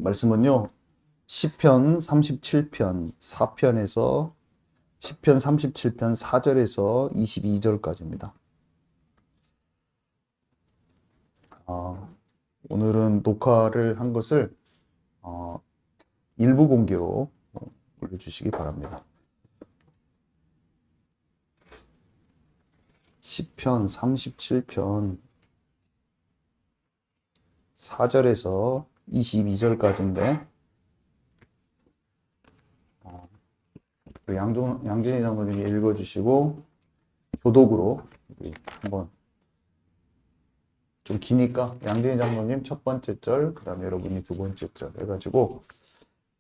말씀은요. 시편 37편 4편에서 시편 37편 4절에서 22절까지입니다. 오늘은 녹화를 한 것을 일부 공개로 올려주시기 바랍니다. 시편 37편 4절에서 22절까지인데 양진희 장로님이 읽어주시고 교독으로 우리 한번 좀 기니까 양진희 장로님 첫 번째 절, 그 다음에 여러분이 두 번째 절 해가지고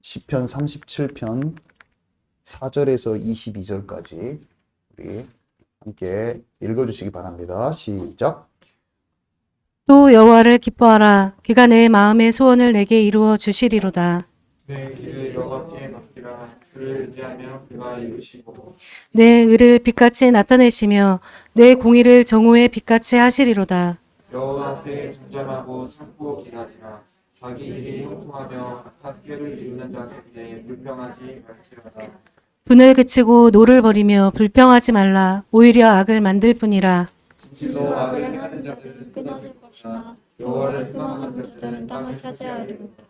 시편 37편 4절에서 22절까지 우리 함께 읽어주시기 바랍니다. 시작. 또 여호와를 기뻐하라. 그가 내 마음의 소원을 내게 이루어 주시리로다. 내 길을 여호와께 맡기라. 그를 의지하며 그가 이루시고 내 의를 빛같이 나타내시며 내 공의를 정오의 빛같이 하시리로다. 여호와 앞에 정전하고 참고 기다리라. 자기 일이 형통하며 악한 꾀를 이루는 자들에게 불평하지 말지어다. 분을 그치고 노를 버리며 불평하지 말라. 오히려 악을 만들 뿐이라. 진실로 악을 행하는 자들은 끊어질 것이나 여호와를 희망하는 자들은 땅을 차지하리로다.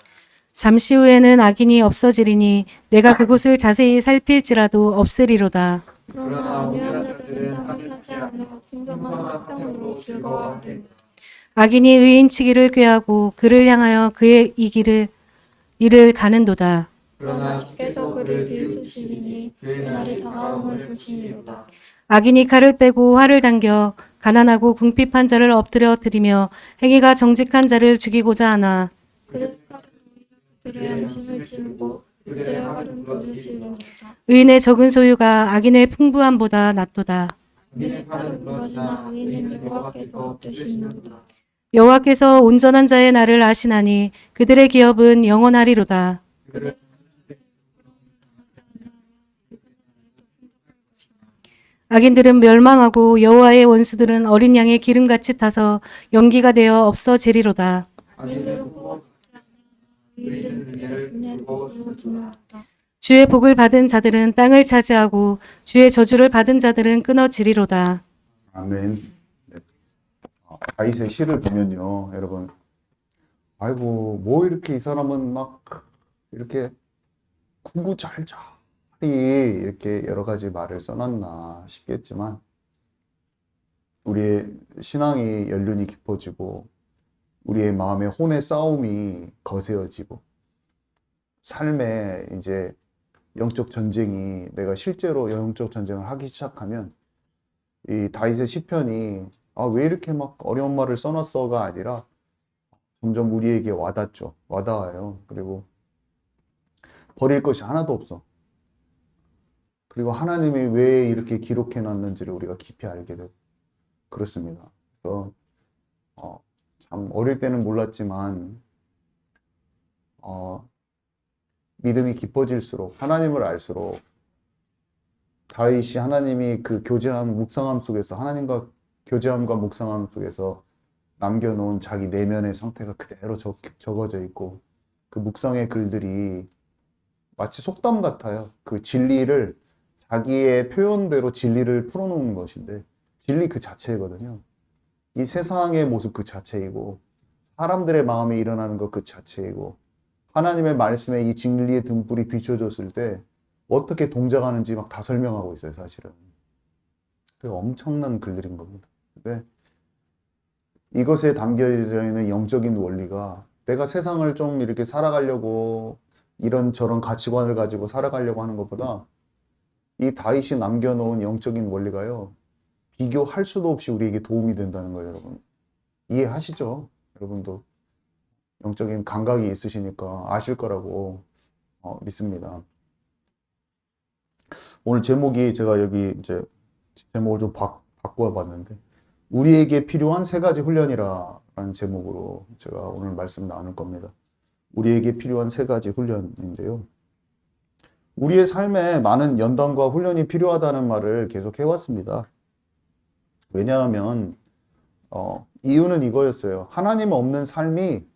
잠시 후에는 악인이 없어지리니 내가 그곳을 자세히 살필지라도 없으리로다. 그러나 온유한 자들은 땅을 차지하며 풍성한 평으로 즐거워하리로다. 악인이 의인치기를 꾀하고 그를 향하여 그의 이를 가는도다. 그러나 주께서 그를 비웃으시리니 그의 날이 다가옴을 보시리로다. 악인이 칼을 빼고 활을 당겨 가난하고 궁핍한 자를 엎드려 드리며 행위가 정직한 자를 죽이고자 하나. 그들의 칼은 그들의 양심을 찌르고 그들의 활은 불을 지르리로다. 의인의 적은 소유가 악인의 풍부함보다 낫도다. 악인의 칼은 부러지나 부러지나 의인은 여호와께서 드시는도다. 여호와께서 온전한 자의 날을 아시나니 그들의 기업은 영원하리로다. 악인들은 멸망하고 여호와의 원수들은 어린 양의 기름같이 타서 연기가 되어 없어지리로다. 악인들은 꼭 의인은 은혜를 두고 주노다. 주의 복을 받은 자들은 땅을 차지하고 주의 저주를 받은 자들은 끊어지리로다. 아멘. 네. 다윗의 시를 보면요, 여러분, 아이고 뭐 이렇게 이 사람은 막 이렇게 구구절절히 이렇게 여러 가지 말을 써놨나 싶겠지만 우리의 신앙의 연륜이 깊어지고 우리의 마음의 혼의 싸움이 거세어지고 삶에 이제 영적 전쟁이 내가 실제로 영적 전쟁을 하기 시작하면 이 다윗의 시편이 왜 이렇게 막 어려운 말을 써놨어가 아니라 점점 우리에게 와닿죠. 와닿아요. 그리고 버릴 것이 하나도 없어. 그리고 하나님이 왜 이렇게 기록해 놨는지를 우리가 깊이 알게 되고 그렇습니다. 그래서 참 어릴 때는 몰랐지만 믿음이 깊어질수록 하나님을 알수록 다윗이 하나님이 그 교제함 묵상함 속에서 하나님과 교제함과 묵상함 속에서 남겨놓은 자기 내면의 상태가 그대로 적어져 있고 그 묵상의 글들이 마치 속담 같아요. 그 진리를 자기의 표현대로 진리를 풀어놓는 것인데 진리 그 자체거든요. 이 세상의 모습 그 자체이고 사람들의 마음에 일어나는 것 그 자체이고 하나님의 말씀에 이 진리의 등불이 비춰졌을 때 어떻게 동작하는지 막 다 설명하고 있어요, 사실은. 엄청난 글들인 겁니다. 근데 이것에 담겨져 있는 영적인 원리가 내가 세상을 좀 이렇게 살아가려고 이런저런 가치관을 가지고 살아가려고 하는 것보다 이 다윗이 남겨놓은 영적인 원리가요, 비교할 수도 없이 우리에게 도움이 된다는 거예요, 여러분. 이해하시죠? 여러분도 영적인 감각이 있으시니까 아실 거라고 믿습니다. 오늘 제목이 제가 여기 이제 제목을 좀 바꾸어 봤는데 우리에게 필요한 세 가지 훈련이라는 제목으로 제가 오늘 말씀 나눌 겁니다. 우리에게 필요한 세 가지 훈련인데요. 우리의 삶에 많은 연단과 훈련이 필요하다는 말을 계속 해왔습니다. 왜냐하면 이유는 이거였어요. 하나님 없는 삶이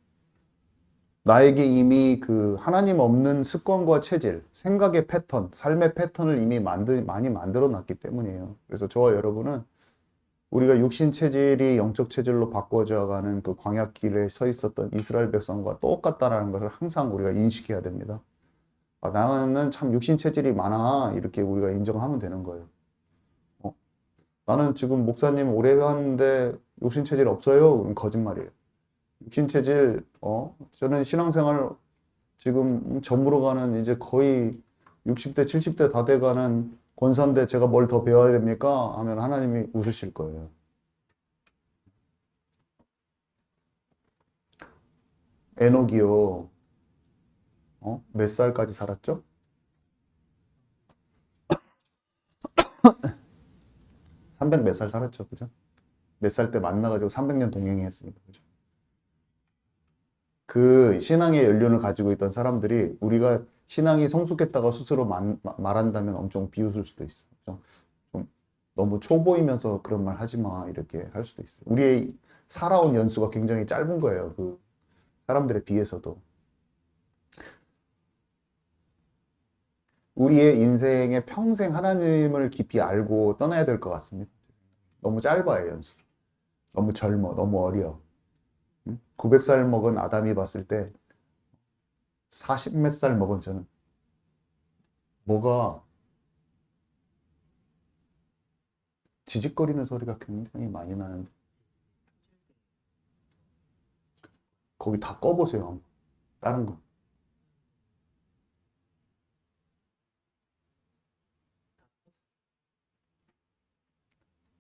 나에게 이미 그 하나님 없는 습관과 체질, 생각의 패턴, 삶의 패턴을 이미 많이 만들어 놨기 때문이에요. 그래서 저와 여러분은 우리가 육신 체질이 영적 체질로 바꿔져 가는 그 광야길에 서 있었던 이스라엘 백성과 똑같다라는 것을 항상 우리가 인식해야 됩니다. 아, 나는 참 육신 체질이 많아. 이렇게 우리가 인정하면 되는 거예요. 나는 지금 목사님 오래 왔는데 육신 체질 없어요? 그럼 거짓말이에요. 육신 체질, 저는 신앙생활 지금 전무로 가는 이제 거의 60대, 70대 다 돼가는 권사인데 제가 뭘 더 배워야 됩니까? 하면 하나님이 웃으실 거예요. 에녹이요, 몇 살까지 살았죠? 300 몇 살 살았죠, 그죠? 몇 살 때 만나가지고 300년 동행했으니까, 그죠? 그 신앙의 연륜을 가지고 있던 사람들이 우리가 신앙이 성숙했다고 스스로 말한다면 엄청 비웃을 수도 있어요. 좀 너무 초보이면서 그런 말 하지 마, 이렇게 할 수도 있어요. 우리의 살아온 연수가 굉장히 짧은 거예요. 그 사람들에 비해서도. 우리의 인생에 평생 하나님을 깊이 알고 떠나야 될 것 같습니다. 너무 짧아요, 연수. 너무 젊어, 너무 어려. 900살 먹은 아담이 봤을 때 40 몇 살 먹은 저는 뭐가 지직거리는 소리가 굉장히 많이 나는데 거기 다 꺼보세요. 다른 거.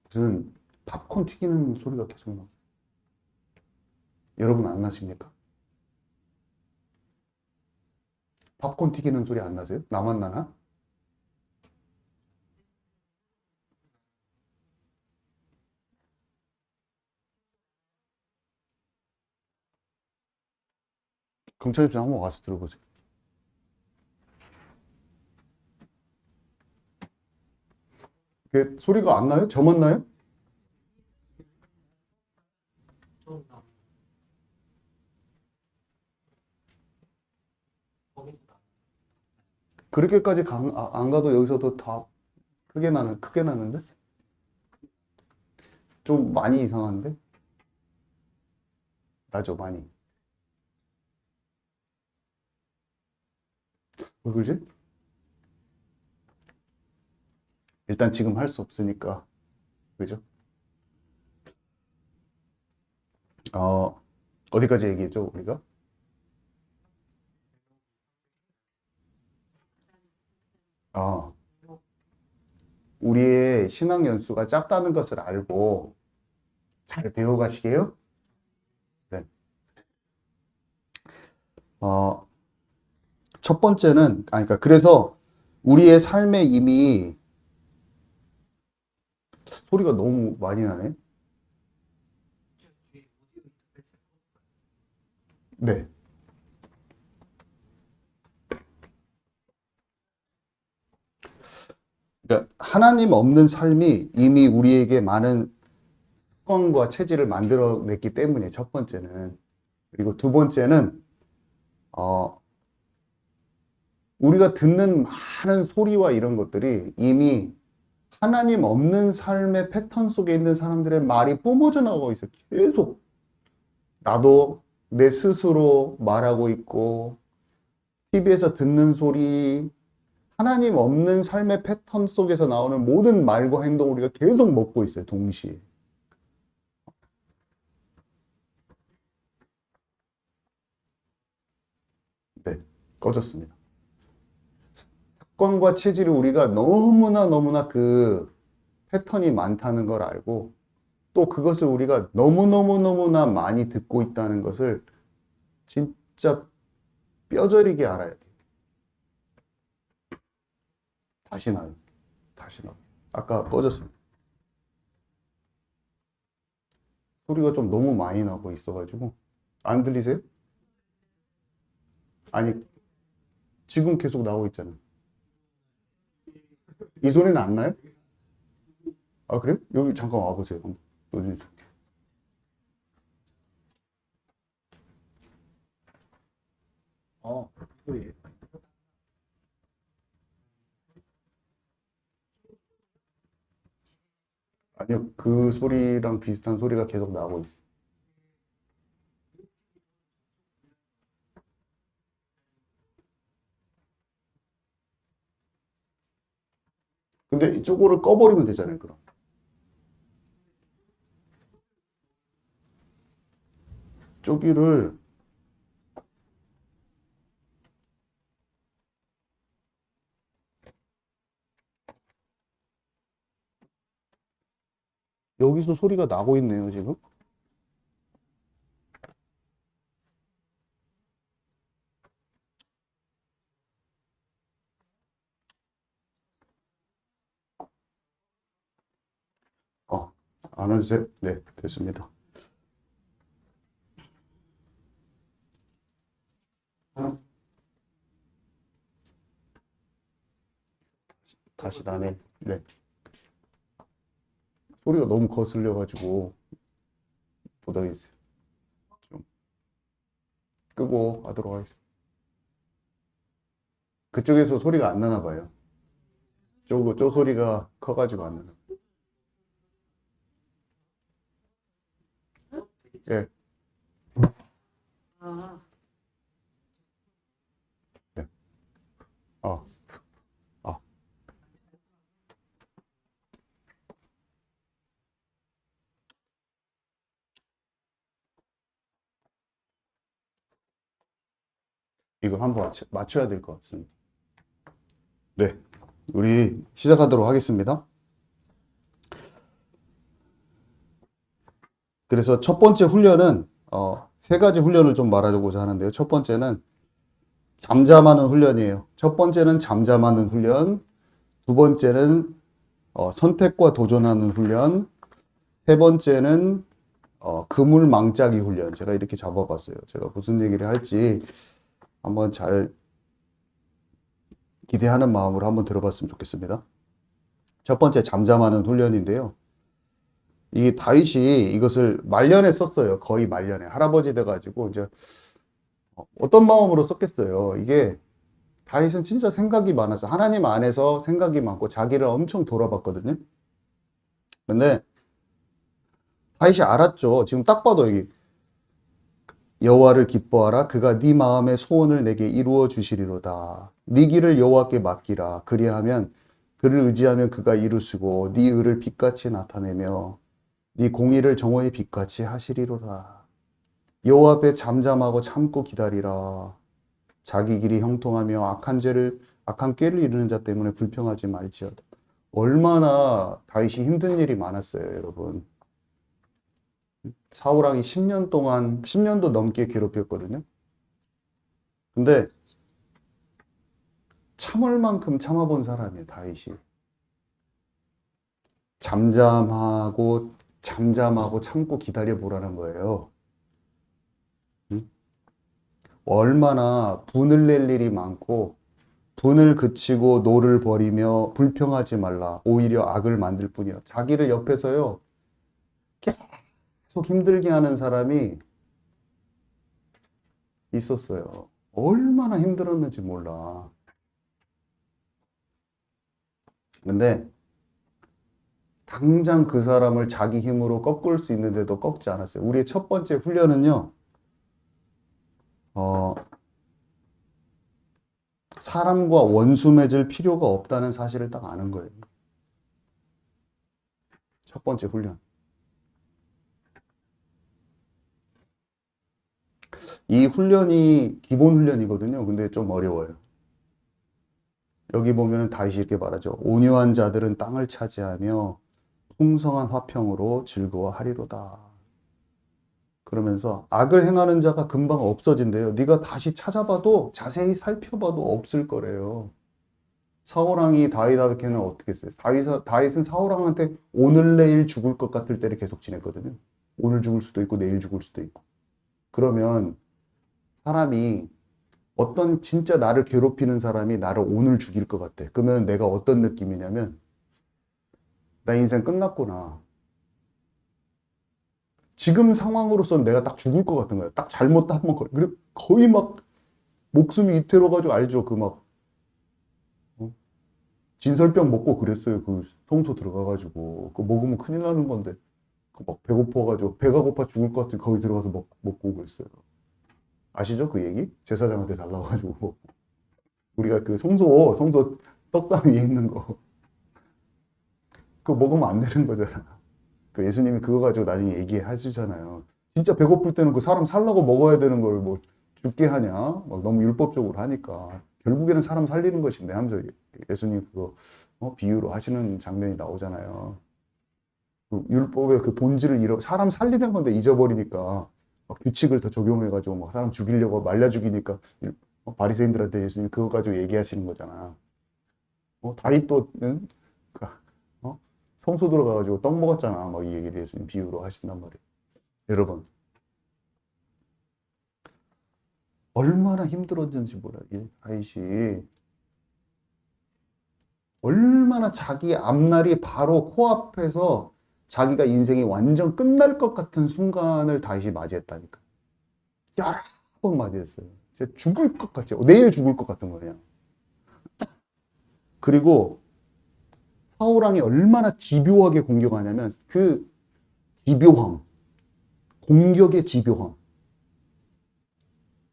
무슨 팝콘 튀기는 소리가 계속 나. 여러분 안 나십니까? 팝콘 튀기는 소리 안 나세요? 나만 나나? 경찰입사 한번 와서 들어보세요. 그 소리가 안 나요? 저만 나요? 그렇게까지 안 가도 여기서도 다 크게 나는데? 좀 많이 이상한데? 나죠, 많이. 왜 그러지? 일단 지금 할 수 없으니까. 그죠? 어디까지 얘기했죠, 우리가? 아, 우리의 신앙 연수가 짧다는 것을 알고 잘 배워가시게요? 네. 어, 첫 번째는, 그러니까 그래서 우리의 삶에 이미 소리가 너무 많이 나네. 네. 그러니까 하나님 없는 삶이 이미 우리에게 많은 습관과 체질을 만들어냈기 때문에 첫 번째는. 그리고 두 번째는, 어, 우리가 듣는 많은 소리와 이런 것들이 이미 하나님 없는 삶의 패턴 속에 있는 사람들의 말이 뿜어져 나가고 있어요. 계속. 나도 내 스스로 말하고 있고, TV에서 듣는 소리, 하나님 없는 삶의 패턴 속에서 나오는 모든 말과 행동을 우리가 계속 먹고 있어요, 동시에. 네, 꺼졌습니다. 습관과 체질을 우리가 너무나 그 패턴이 많다는 걸 알고, 또 그것을 우리가 너무나 많이 듣고 있다는 것을 진짜 뼈저리게 알아야 돼요. 다시 나요. 다시 나요. 아까 꺼졌습니다. 소리가 좀 너무 많이 나고 있어가지고. 안 들리세요? 아니, 지금 계속 나오고 있잖아요. 이 소리는 안 나요? 아, 그래요? 여기 잠깐 와보세요. 어디- 소리. 아니요, 그 소리랑 비슷한 소리가 계속 나고 있어요. 근데 이쪽을 꺼버리면 되잖아요, 그럼. 저기를 여기서 소리가 나고 있네요, 지금. 하나, 둘, 셋. 네, 됐습니다. 다시 나네. 네. 소리가 너무 거슬려가지고 못하겠어요. 좀 끄고 하도록 하겠습니다. 그쪽에서 소리가 안 나나 봐요. 저 소리가 커가지고 안 나나. 예. 네. 아, 아. 이거 한번 맞춰야 될 것 같습니다. 네. 우리 시작하도록 하겠습니다. 그래서 첫 번째 훈련은, 세 가지 훈련을 좀 말하고자 하는데요. 첫 번째는 잠잠하는 훈련이에요. 첫 번째는 잠잠하는 훈련. 두 번째는 선택과 도전하는 훈련. 세 번째는 그물 망짜기 훈련. 제가 이렇게 잡아봤어요. 제가 무슨 얘기를 할지 한번 잘 기대하는 마음으로 한번 들어봤으면 좋겠습니다. 첫 번째 잠잠하는 훈련인데요. 이 다윗이 이것을 말년에 썼어요. 거의 말년에. 할아버지 돼가지고 이제 어떤 마음으로 썼겠어요. 이게 다윗은 진짜 생각이 많아서 하나님 안에서 생각이 많고 자기를 엄청 돌아봤거든요. 근데 다윗이 알았죠. 지금 딱 봐도 여기 여호와를 기뻐하라. 그가 네 마음의 소원을 내게 이루어 주시리로다. 네 길을 여호와께 맡기라. 그리하면 그를 의지하면 그가 이루시고 네 의를 빛같이 나타내며 네 공의를 정오의 빛같이 하시리로다. 여호와 앞에 잠잠하고 참고 기다리라. 자기 길이 형통하며 악한 꾀를 이루는 자 때문에 불평하지 말지어다. 얼마나 다윗이 힘든 일이 많았어요, 여러분. 사울왕이 10년도 넘게 괴롭혔거든요. 근데 참을 만큼 참아본 사람이에요, 다윗이. 잠잠하고 참고 기다려보라는 거예요. 응? 얼마나 분을 낼 일이 많고 분을 그치고 노를 버리며 불평하지 말라. 오히려 악을 만들 뿐이라. 자기를 옆에서요, 계속 힘들게 하는 사람이 있었어요. 얼마나 힘들었는지 몰라. 근데 당장 그 사람을 자기 힘으로 꺾을 수 있는데도 꺾지 않았어요. 우리의 첫 번째 훈련은요, 사람과 원수 맺을 필요가 없다는 사실을 딱 아는 거예요. 첫 번째 훈련. 이 훈련이 기본 훈련이거든요. 근데 좀 어려워요. 여기 보면은 다윗이 이렇게 말하죠. 온유한 자들은 땅을 차지하며 풍성한 화평으로 즐거워하리로다. 그러면서 악을 행하는 자가 금방 없어진대요. 네가 다시 찾아봐도 자세히 살펴봐도 없을 거래요. 사울왕이 다윗에게는 어떻게 했어요? 다윗은 사울왕한테 오늘 내일 죽을 것 같을 때를 계속 지냈거든요. 오늘 죽을 수도 있고 내일 죽을 수도 있고. 그러면 사람이 어떤 진짜 나를 괴롭히는 사람이 나를 오늘 죽일 것 같아. 그러면 내가 어떤 느낌이냐면 나 인생 끝났구나. 지금 상황으로서는 내가 딱 죽을 것 같은 거예요. 딱 잘못 한번 거의 막 목숨이 위태로워가지고 알죠? 그 막 진설병 먹고 그랬어요. 그 성소 들어가가지고 그거 먹으면 큰일 나는 건데 그 막 배고파가지고 배가 고파 죽을 것 같아 거기 들어가서 먹고 그랬어요. 아시죠? 그 얘기? 제사장한테 달라가지고 우리가 그 성소 떡상 위에 있는 거 그거 먹으면 안 되는 거잖아. 그 예수님이 그거 가지고 나중에 얘기하시잖아요. 진짜 배고플 때는 그 사람 살라고 먹어야 되는 걸 뭐 죽게 하냐? 막 너무 율법적으로 하니까 결국에는 사람 살리는 것인데 하면서 예수님 그거 비유로 하시는 장면이 나오잖아요. 그 율법의 그 본질을 사람 살리는 건데 잊어버리니까 막 규칙을 더 적용해가지고 막 사람 죽이려고 말려 죽이니까 바리새인들한테 예수님 그거 가지고 얘기하시는 거잖아. 다윗도는 성소 들어가가지고 떡 먹었잖아. 막 이 얘기를 예수님 비유로 하신단 말이에요. 여러분 얼마나 힘들었는지 몰라요. 이 다윗이 얼마나 자기 앞날이 바로 코앞에서 자기가 인생이 완전 끝날 것 같은 순간을 다윗이 맞이했다니까. 여러 번 맞이했어요. 진짜 죽을 것 같지. 내일 죽을 것 같은 거예요. 그리고 사울왕이 얼마나 집요하게 공격하냐면 그 집요함, 공격의 집요함.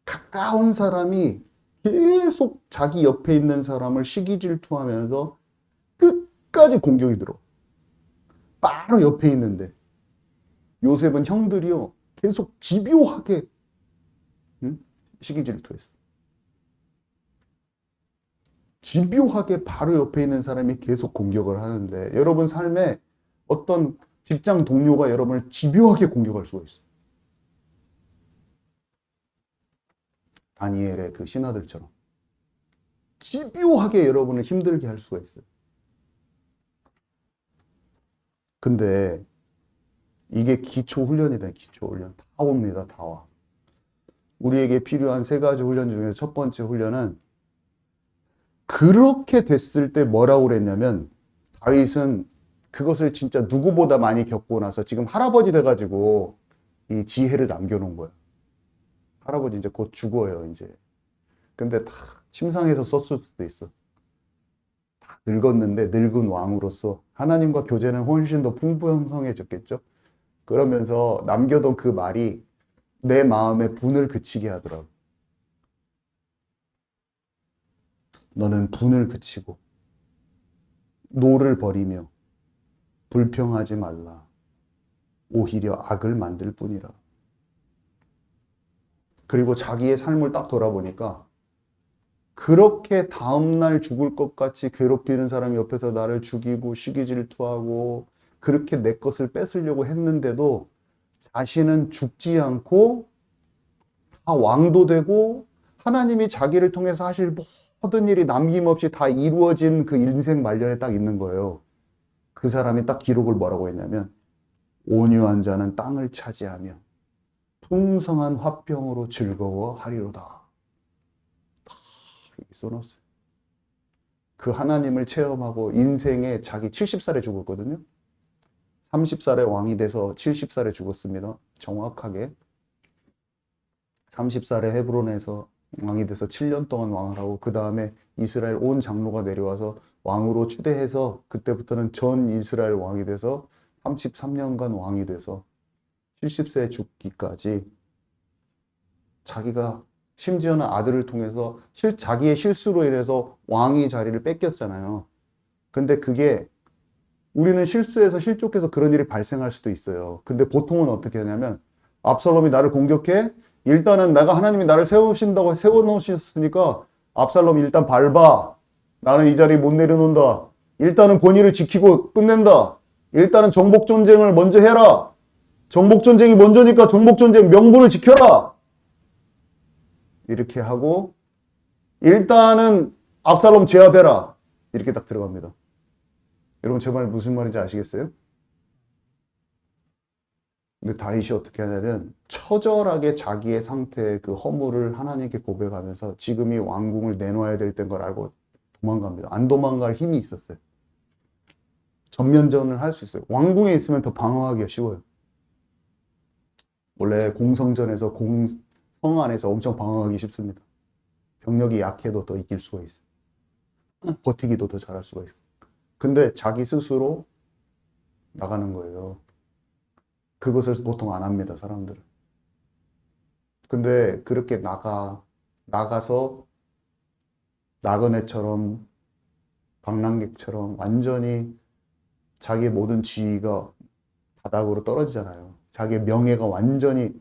가까운 사람이 계속 자기 옆에 있는 사람을 시기 질투하면서 끝까지 공격이 들어. 바로 옆에 있는데 요셉은 형들이요 계속 집요하게 시기 질투했어. 집요하게 바로 옆에 있는 사람이 계속 공격을 하는데 여러분 삶에 어떤 직장 동료가 여러분을 집요하게 공격할 수가 있어요. 다니엘의 그 신하들처럼 집요하게 여러분을 힘들게 할 수가 있어요. 근데 이게 기초 훈련이다. 기초 훈련. 다 옵니다. 다 와. 우리에게 필요한 세 가지 훈련 중에 첫 번째 훈련은 그렇게 됐을 때 뭐라고 그랬냐면 다윗은 그것을 진짜 누구보다 많이 겪고 나서 지금 할아버지 돼가지고 이 지혜를 남겨놓은 거예요. 할아버지 이제 곧 죽어요, 이제. 근데 다 침상에서 썼을 수도 있어. 다 늙었는데 늙은 왕으로서 하나님과 교제는 훨씬 더 풍부형성해졌겠죠? 그러면서 남겨둔 그 말이 내 마음에 분을 그치게 하더라고. 너는 분을 그치고 노를 버리며 불평하지 말라. 오히려 악을 만들 뿐이라. 그리고 자기의 삶을 딱 돌아보니까 그렇게 다음날 죽을 것 같이 괴롭히는 사람이 옆에서 나를 죽이고 시기 질투하고 그렇게 내 것을 뺏으려고 했는데도 자신은 죽지 않고 다 왕도 되고 하나님이 자기를 통해서 하실 모든 일이 남김없이 다 이루어진 그 인생 말년에 딱 있는 거예요. 그 사람이 딱 기록을 뭐라고 했냐면 온유한 자는 땅을 차지하며 풍성한 화병으로 즐거워하리로다. 여기 써놨어요. 그 하나님을 체험하고 인생에 자기 70살에 죽었거든요. 30살에 왕이 돼서 70살에 죽었습니다. 정확하게. 30살에 헤브론에서 왕이 돼서 7년 동안 왕을 하고 그 다음에 이스라엘 온 장로가 내려와서 왕으로 추대해서 그때부터는 전 이스라엘 왕이 돼서 33년간 왕이 돼서 70세에 죽기까지 자기가 심지어는 아들을 통해서 자기의 실수로 인해서 왕의 자리를 뺏겼잖아요. 근데 그게 우리는 실수해서 실족해서 그런 일이 발생할 수도 있어요. 근데 보통은 어떻게 하냐면 압살롬이 나를 공격해? 일단은 내가 하나님이 나를 세우신다고 세워놓으셨으니까 압살롬이 일단 밟아. 나는 이 자리 못 내려놓는다. 일단은 권위를 지키고 끝낸다. 일단은 정복전쟁을 먼저 해라. 정복전쟁이 먼저니까 정복전쟁 명분을 지켜라. 이렇게 하고 일단은 압살롬 제압해라. 이렇게 딱 들어갑니다. 여러분 제 말 무슨 말인지 아시겠어요? 근데 다윗이 어떻게 하냐면 처절하게 자기의 상태의 그 허물을 하나님께 고백하면서 지금이 왕궁을 내놓아야 될 때인 걸 알고 도망갑니다. 안 도망갈 힘이 있었어요. 전면전을 할 수 있어요. 왕궁에 있으면 더 방어하기가 쉬워요. 원래 공성전에서 성 안에서 엄청 방어하기 쉽습니다. 병력이 약해도 더 이길 수가 있어요. 버티기도 더 잘할 수가 있어요. 근데 자기 스스로 나가는 거예요. 그것을 보통 안 합니다, 사람들은. 근데 그렇게 나가서 나그네처럼 방랑객처럼 완전히 자기의 모든 지위가 바닥으로 떨어지잖아요. 자기의 명예가 완전히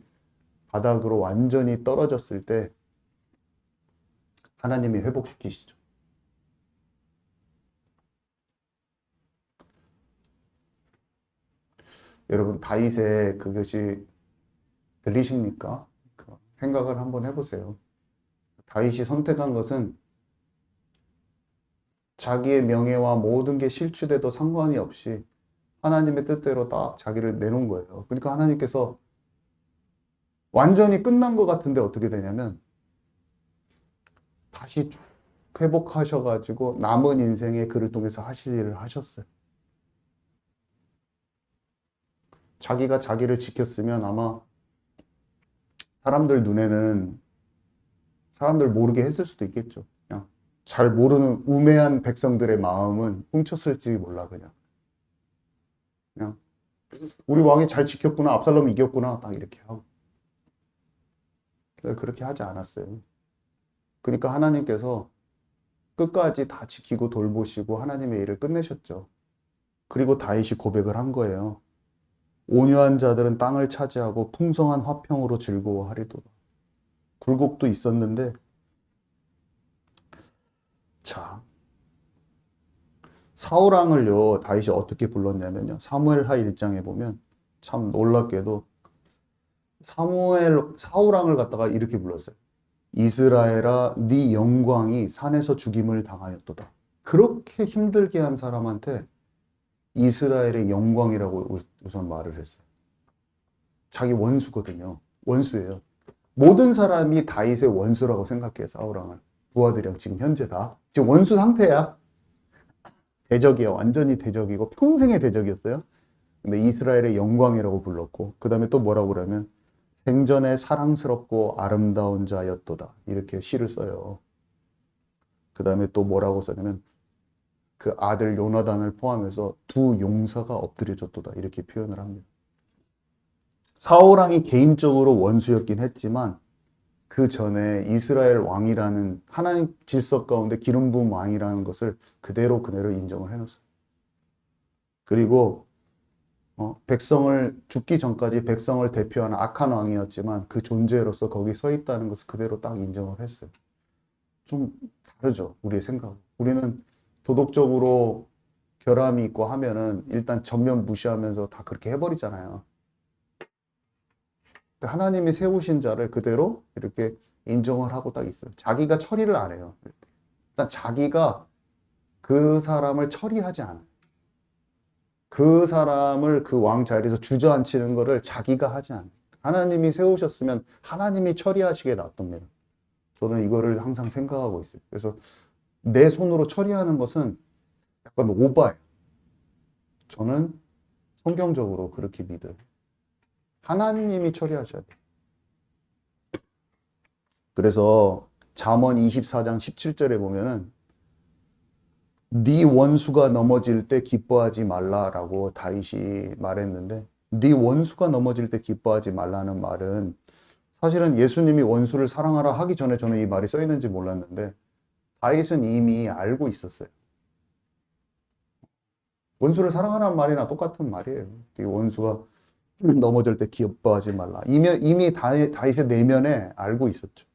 바닥으로 완전히 떨어졌을 때 하나님이 회복시키시죠. 여러분, 다윗의 그것이 들리십니까? 생각을 한번 해보세요. 다윗이 선택한 것은 자기의 명예와 모든 게 실추돼도 상관이 없이 하나님의 뜻대로 딱 자기를 내놓은 거예요. 그러니까 하나님께서 완전히 끝난 것 같은데 어떻게 되냐면 다시 쭉 회복하셔가지고 남은 인생에 그를 통해서 하실 일을 하셨어요. 자기가 자기를 지켰으면 아마 사람들 눈에는 사람들 모르게 했을 수도 있겠죠. 그냥 잘 모르는 우매한 백성들의 마음은 훔쳤을지 몰라. 그냥 우리 왕이 잘 지켰구나, 압살롬 이겼구나, 딱 이렇게 하고. 그렇게 하지 않았어요. 그러니까 하나님께서 끝까지 다 지키고 돌보시고 하나님의 일을 끝내셨죠. 그리고 다윗이 고백을 한 거예요. 온유한 자들은 땅을 차지하고 풍성한 화평으로 즐거워하리도다. 굴곡도 있었는데, 자, 사울왕을요, 다윗이 어떻게 불렀냐면요. 사무엘하 1장에 보면 참 놀랍게도 사울왕을 갖다가 이렇게 불렀어요. 이스라엘아, 네 영광이 산에서 죽임을 당하였도다. 그렇게 힘들게 한 사람한테 이스라엘의 영광이라고 우선 말을 했어요. 자기 원수거든요. 원수예요. 모든 사람이 다윗의 원수라고 생각해요. 사울왕을. 부하들이랑 지금 현재 다. 지금 원수 상태야. 대적이야. 완전히 대적이고 평생의 대적이었어요. 근데 이스라엘의 영광이라고 불렀고 그 다음에 또 뭐라고 그러면 생전에 사랑스럽고 아름다운 자였도다. 이렇게 시를 써요. 그 다음에 또 뭐라고 써냐면 그 아들 요나단을 포함해서 두 용사가 엎드려졌도다. 이렇게 표현을 합니다. 사울왕이 개인적으로 원수였긴 했지만 그 전에 이스라엘 왕이라는 하나님 질서 가운데 기름 부은 왕이라는 것을 그대로 인정을 해놓았어요. 그리고 백성을 죽기 전까지 백성을 대표하는 악한 왕이었지만 그 존재로서 거기 서 있다는 것을 그대로 딱 인정을 했어요. 좀 다르죠, 우리의 생각. 우리는 도덕적으로 결함이 있고 하면은 일단 전면 무시하면서 다 그렇게 해버리잖아요. 하나님이 세우신 자를 그대로 이렇게 인정을 하고 딱 있어요. 자기가 처리를 안 해요. 일단 자기가 그 사람을 처리하지 않아요. 그 사람을 그 왕 자리에서 주저앉히는 거를 자기가 하지 않아요. 하나님이 세우셨으면 하나님이 처리하시게 놔둡니다. 저는 이거를 항상 생각하고 있어요. 그래서 내 손으로 처리하는 것은 약간 오바예요. 저는 성경적으로 그렇게 믿어요. 하나님이 처리하셔야 돼요. 그래서 잠언 24장 17절에 보면은 네 원수가 넘어질 때 기뻐하지 말라라고 다윗이 말했는데 네 원수가 넘어질 때 기뻐하지 말라는 말은 사실은 예수님이 원수를 사랑하라 하기 전에 저는 이 말이 써 있는지 몰랐는데 다윗은 이미 알고 있었어요. 원수를 사랑하라는 말이나 똑같은 말이에요. 이 원수가 넘어질 때 기뻐하지 말라. 이미 다윗의 내면에 알고 있었죠.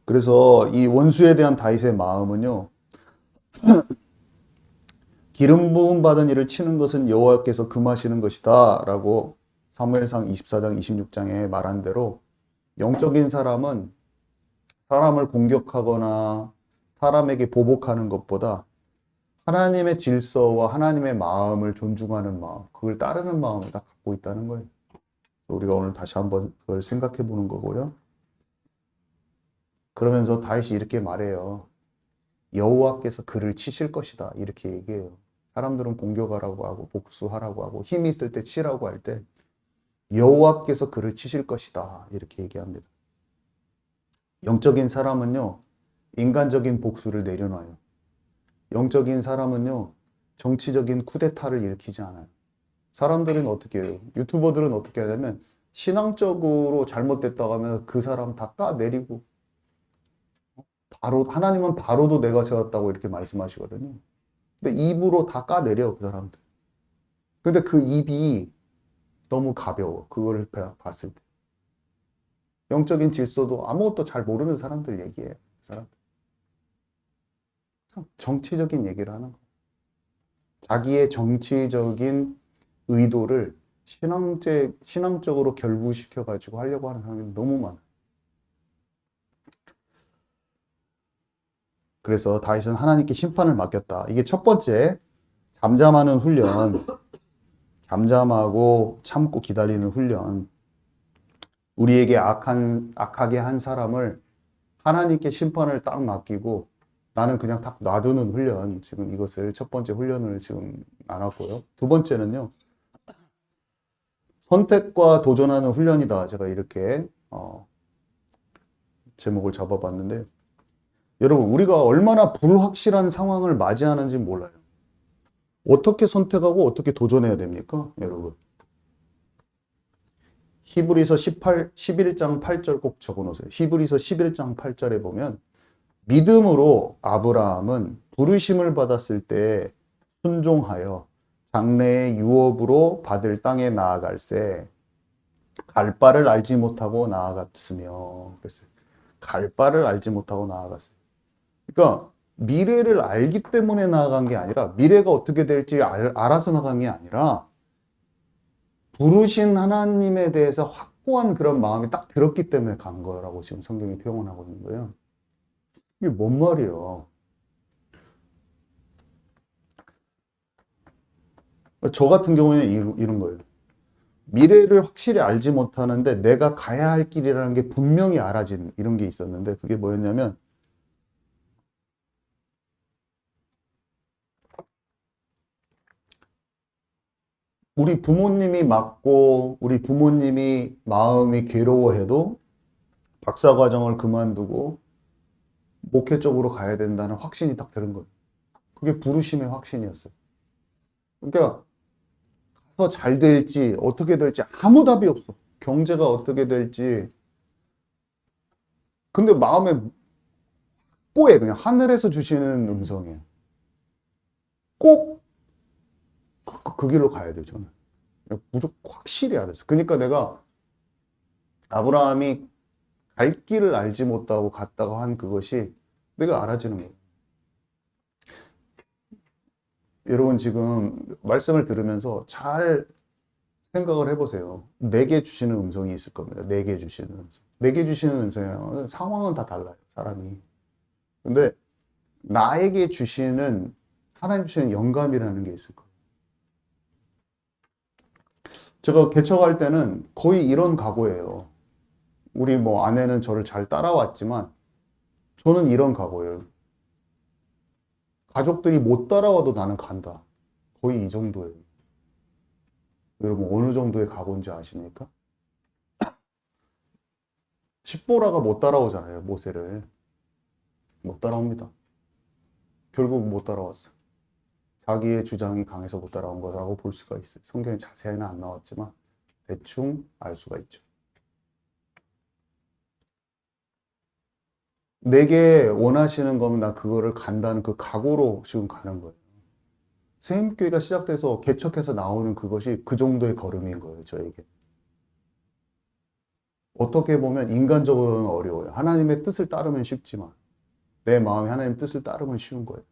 그래서 이 원수에 대한 다윗의 마음은요. 기름 부음 받은 이를 치는 것은 여호와께서 금하시는 것이다 라고 사무엘상 24장 26장에 말한 대로 영적인 사람은 사람을 공격하거나 사람에게 보복하는 것보다 하나님의 질서와 하나님의 마음을 존중하는 마음, 그걸 따르는 마음을 다 갖고 있다는 거예요. 우리가 오늘 다시 한번 그걸 생각해 보는 거고요. 그러면서 다윗이 이렇게 말해요. 여호와께서 그를 치실 것이다. 이렇게 얘기해요. 사람들은 공격하라고 하고 복수하라고 하고 힘이 있을 때 치라고 할 때 여호와께서 그를 치실 것이다. 이렇게 얘기합니다. 영적인 사람은요, 인간적인 복수를 내려놔요. 영적인 사람은요, 정치적인 쿠데타를 일으키지 않아요. 사람들은 어떻게 해요? 유튜버들은 어떻게 하냐면, 신앙적으로 잘못됐다고 하면 그 사람 다 까내리고, 바로, 하나님은 바로도 내가 세웠다고 이렇게 말씀하시거든요. 근데 입으로 다 까내려, 그 사람들. 근데 그 입이 너무 가벼워. 그걸 봤을 때. 영적인 질서도 아무것도 잘 모르는 사람들 얘기해요. 그 사람들. 정치적인 얘기를 하는 거예요. 자기의 정치적인 의도를 신앙적으로 결부시켜가지고 하려고 하는 사람이 너무 많아요. 그래서 다윗은 하나님께 심판을 맡겼다. 이게 첫 번째, 잠잠하는 훈련. 잠잠하고 참고 기다리는 훈련. 우리에게 악하게 한 사람을 하나님께 심판을 딱 맡기고 나는 그냥 딱 놔두는 훈련. 지금 이것을 첫 번째 훈련을 지금 나눴고요. 두 번째는요. 선택과 도전하는 훈련이다. 제가 이렇게 제목을 잡아봤는데 여러분 우리가 얼마나 불확실한 상황을 맞이하는지 몰라요. 어떻게 선택하고 어떻게 도전해야 됩니까? 여러분. 히브리서 11장 8절 꼭 적어놓으세요. 히브리서 11장 8절에 보면 믿음으로 아브라함은 부르심을 받았을 때 순종하여 장래의 유업으로 받을 땅에 나아갈새 갈 바를 알지 못하고 나아갔으며 그랬어요. 갈 바를 알지 못하고 나아갔어요. 그러니까 미래를 알기 때문에 나아간 게 아니라 미래가 어떻게 될지 알아서 나간 게 아니라 부르신 하나님에 대해서 확고한 그런 마음이 딱 들었기 때문에 간 거라고 지금 성경이 표현하고 있는 거예요. 이게 뭔 말이에요? 저 같은 경우에는 이런 거예요. 미래를 확실히 알지 못하는데 내가 가야 할 길이라는 게 분명히 알아진 이런 게 있었는데 그게 뭐였냐면 우리 부모님이 맞고 우리 부모님이 마음이 괴로워해도 박사과정을 그만두고 목회 쪽으로 가야 된다는 확신이 딱 드는 거예요. 그게 부르심의 확신이었어요. 그러니까 가서 잘 될지 어떻게 될지 아무 답이 없어. 경제가 어떻게 될지. 근데 마음에 꼬에 그냥 하늘에서 주시는 음성이에요. 꼭 그 길로 가야 돼요, 저는. 무조건 확실히 알았어요. 그러니까 내가 아브라함이 갈 길을 알지 못하고 갔다가 한 그것이 내가 알아지는 거예요. 여러분 지금 말씀을 들으면서 잘 생각을 해보세요. 내게 주시는 음성이 있을 겁니다. 내게 주시는 음성. 내게 주시는 음성이라는 상황은 다 달라요, 사람이. 근데 나에게 주시는 하나님 주시는 영감이라는 게 있을 거예요. 제가 개척할 때는 거의 이런 각오예요. 우리 뭐 아내는 저를 잘 따라왔지만 저는 이런 각오예요. 가족들이 못 따라와도 나는 간다. 거의 이 정도예요. 여러분 어느 정도의 각오인지 아십니까? 십보라가 못 따라오잖아요. 모세를. 못 따라옵니다. 결국 못 따라왔어요. 자기의 주장이 강해서 못 따라온 거라고 볼 수가 있어요. 성경에 자세히는 안 나왔지만 대충 알 수가 있죠. 내게 원하시는 거면 나 그거를 간다는 그 각오로 지금 가는 거예요. 세임교회가 시작돼서 개척해서 나오는 그것이 그 정도의 걸음인 거예요, 저에게. 어떻게 보면 인간적으로는 어려워요. 하나님의 뜻을 따르면 쉽지만 내 마음이 하나님의 뜻을 따르면 쉬운 거예요.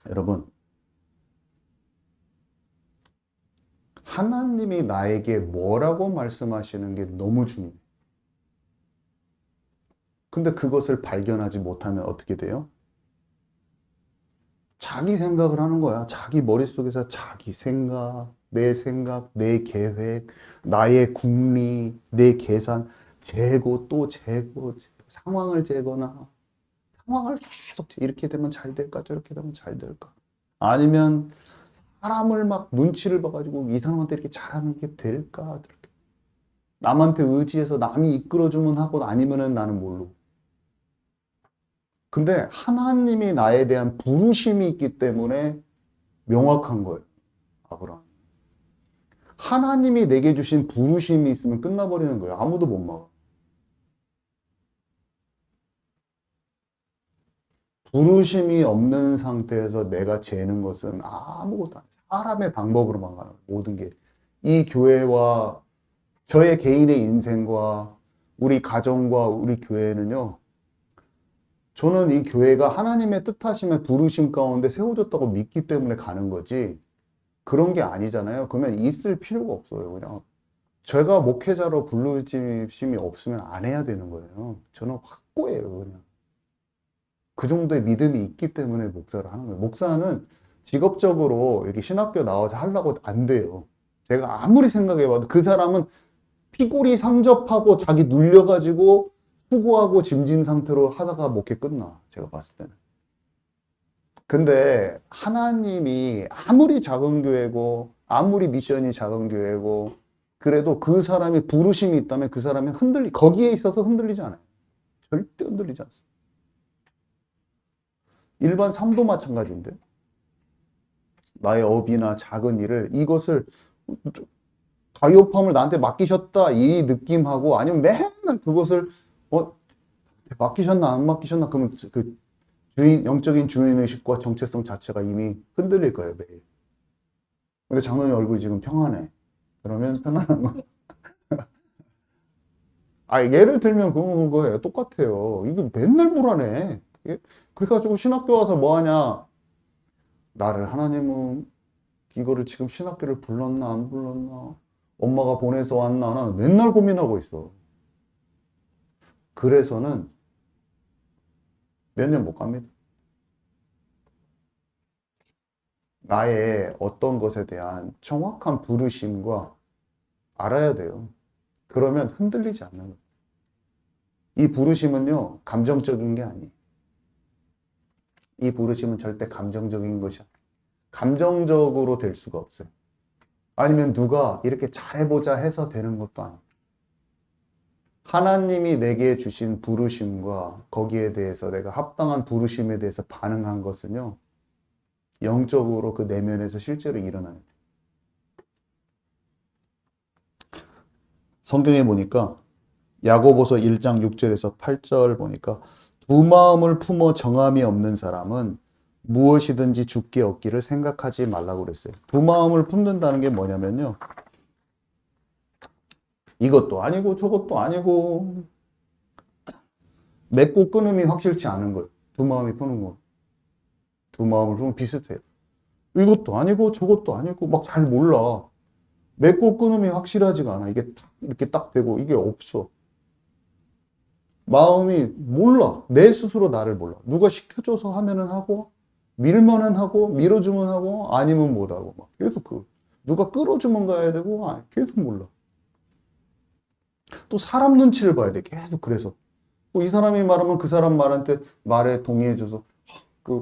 여러분, 하나님이 나에게 뭐라고 말씀하시는 게 너무 중요해요. 근데 그것을 발견하지 못하면 어떻게 돼요? 자기 생각을 하는 거야. 자기 머릿속에서 자기 생각, 내 계획, 나의 궁리, 내 계산, 재고 또 재고, 상황을 재거나 상황을 계속 이렇게 되면 잘 될까? 저렇게 되면 잘 될까? 아니면 사람을 막 눈치를 봐가지고 이 사람한테 이렇게 잘하면 이게 될까? 남한테 의지해서 남이 이끌어주면 하고 아니면은 나는 모르고. 근데 하나님이 나에 대한 부르심이 있기 때문에 명확한 거예요. 아브라함. 하나님이 내게 주신 부르심이 있으면 끝나버리는 거예요. 아무도 못 막아. 부르심이 없는 상태에서 내가 재는 것은 아무것도 아니에요. 사람의 방법으로만 가는 거예요. 모든 게. 이 교회와 저의 개인의 인생과 우리 가정과 우리 교회는요. 저는 이 교회가 하나님의 뜻하심의 부르심 가운데 세워졌다고 믿기 때문에 가는 거지. 그런 게 아니잖아요. 그러면 있을 필요가 없어요. 그냥 제가 목회자로 부르심이 없으면 안 해야 되는 거예요. 저는 확고해요. 그냥 그 정도의 믿음이 있기 때문에 목사를 하는 거예요. 목사는 직업적으로 이렇게 신학교 나와서 하려고 안 돼요. 제가 아무리 생각해봐도 그 사람은 피골이 상접하고 자기 눌려가지고 수고하고 짐진 상태로 하다가 목회 끝나. 제가 봤을 때는. 근데 하나님이 아무리 작은 교회고 아무리 미션이 작은 교회고 그래도 그 사람이 부르심이 있다면 그 사람이 거기에 있어서 흔들리지 않아요. 절대 흔들리지 않습니다. 일반 삶도 마찬가지인데 나의 업이나 작은 일을 이것을 가요펌을 나한테 맡기셨다 이 느낌하고 아니면 맨날 그것을 맡기셨나 안 맡기셨나 그러면 그 영적인 주인의식과 정체성 자체가 이미 흔들릴 거예요, 매일. 근데 장로님 얼굴이 지금 평안해. 그러면 편안한 거. 예를 들면 그거예요. 똑같아요. 이게 맨날 불안해. 그래가지고 신학교 와서 뭐 하냐. 나를 하나님은 이거를 지금 신학교를 불렀나 안 불렀나. 엄마가 보내서 왔나 나는 맨날 고민하고 있어. 그래서는 몇 년 못 갑니다. 나의 어떤 것에 대한 정확한 부르심과 알아야 돼요. 그러면 흔들리지 않는 거예요. 이 부르심은요, 감정적인 게 아니에요. 이 부르심은 절대 감정적인 것이 아니에요. 감정적으로 될 수가 없어요. 아니면 누가 이렇게 잘해보자 해서 되는 것도 아니에요. 하나님이 내게 주신 부르심과 거기에 대해서 내가 합당한 부르심에 대해서 반응한 것은요, 영적으로 그 내면에서 실제로 일어나야 돼요. 성경에 보니까 야고보서 1장 6절에서 8절 보니까 두 마음을 품어 정함이 없는 사람은 무엇이든지 죽게 얻기를 생각하지 말라고 그랬어요. 두 마음을 품는다는 게 뭐냐면요. 이것도 아니고 저것도 아니고 맺고 끊음이 확실치 않은 거예요. 두 마음이 푸는 거. 두 마음을 품으면 비슷해요. 이것도 아니고 저것도 아니고 막 잘 몰라. 맺고 끊음이 확실하지가 않아. 이게 이렇게 딱 되고 이게 없어. 마음이 몰라. 내 스스로 나를 몰라. 누가 시켜줘서 하면은 하고 밀면은 하고 밀어주면 하고 아니면 못하고 막 계속 누가 끌어주면 가야 되고 계속 몰라. 또 사람 눈치를 봐야 돼. 계속 그래서 이 사람이 말하면 그 사람 말에 동의해줘서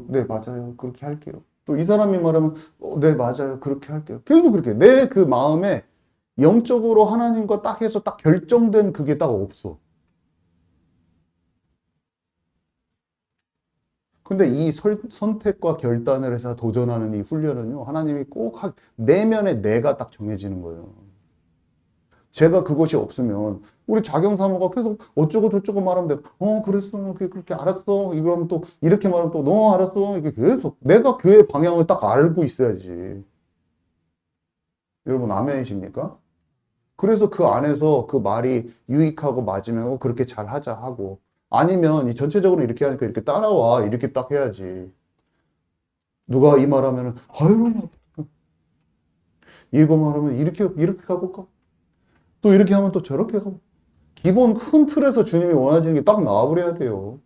네 맞아요 그렇게 할게요. 또 이 사람이 말하면 네 맞아요 그렇게 할게요. 계속 그렇게 내 그 마음에 영적으로 하나님과 딱 해서 딱 결정된 그게 딱 없어. 근데 이 선택과 결단을 해서 도전하는 이 훈련은요, 하나님이 꼭 내면에 내가 딱 정해지는 거예요. 제가 그것이 없으면 우리 자경 사모가 계속 어쩌고 저쩌고 말하면 내가 그랬어 그렇게 알았어 이러면 또 이렇게 말하면 또 너 알았어 이게 계속 내가 교회 방향을 딱 알고 있어야지. 여러분 아멘이십니까? 그래서 그 안에서 그 말이 유익하고 맞으면 그렇게 잘 하자 하고 아니면 이 전체적으로 이렇게 하니까 이렇게 따라와 이렇게 딱 해야지. 누가 이 말하면은 아유 이거 말하면 이렇게 가볼까? 또 이렇게 하면 또 저렇게 가고 기본 큰 틀에서 주님이 원하시는 게 딱 나와버려야 돼요.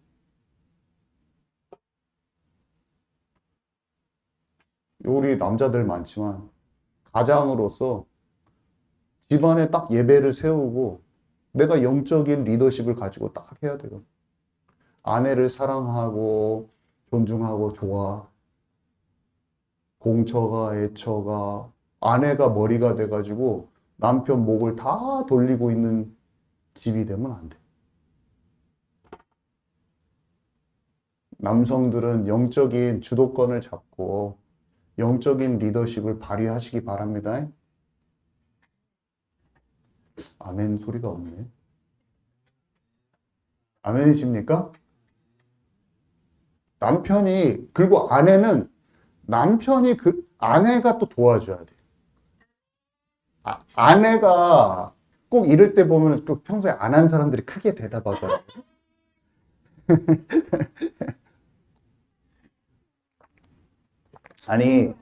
우리 남자들 많지만 가장으로서 집안에 딱 예배를 세우고 내가 영적인 리더십을 가지고 딱 해야 돼요. 아내를 사랑하고 존중하고 좋아. 공처가 애처가 아내가 머리가 돼가지고 남편 목을 다 돌리고 있는 집이 되면 안 돼. 남성들은 영적인 주도권을 잡고 영적인 리더십을 발휘하시기 바랍니다. 아멘 소리가 없네. 아멘이십니까? 남편이, 그리고 아내는 남편이 아내가 또 도와줘야 돼. 아내가 꼭 이럴 때 보면 또 평소에 안 한 사람들이 크게 대답하더라고요. 아니,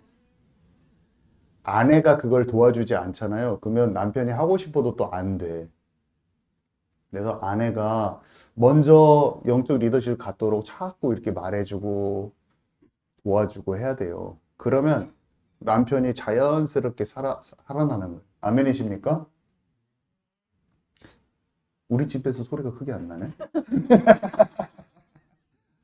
아내가 그걸 도와주지 않잖아요. 그러면 남편이 하고 싶어도 또 안 돼. 그래서 아내가 먼저 영적 리더십을 갖도록 자꾸 이렇게 말해주고 도와주고 해야 돼요. 그러면 남편이 자연스럽게 살아나는 거예요. 아멘이십니까? 우리 집에서 소리가 크게 안 나네?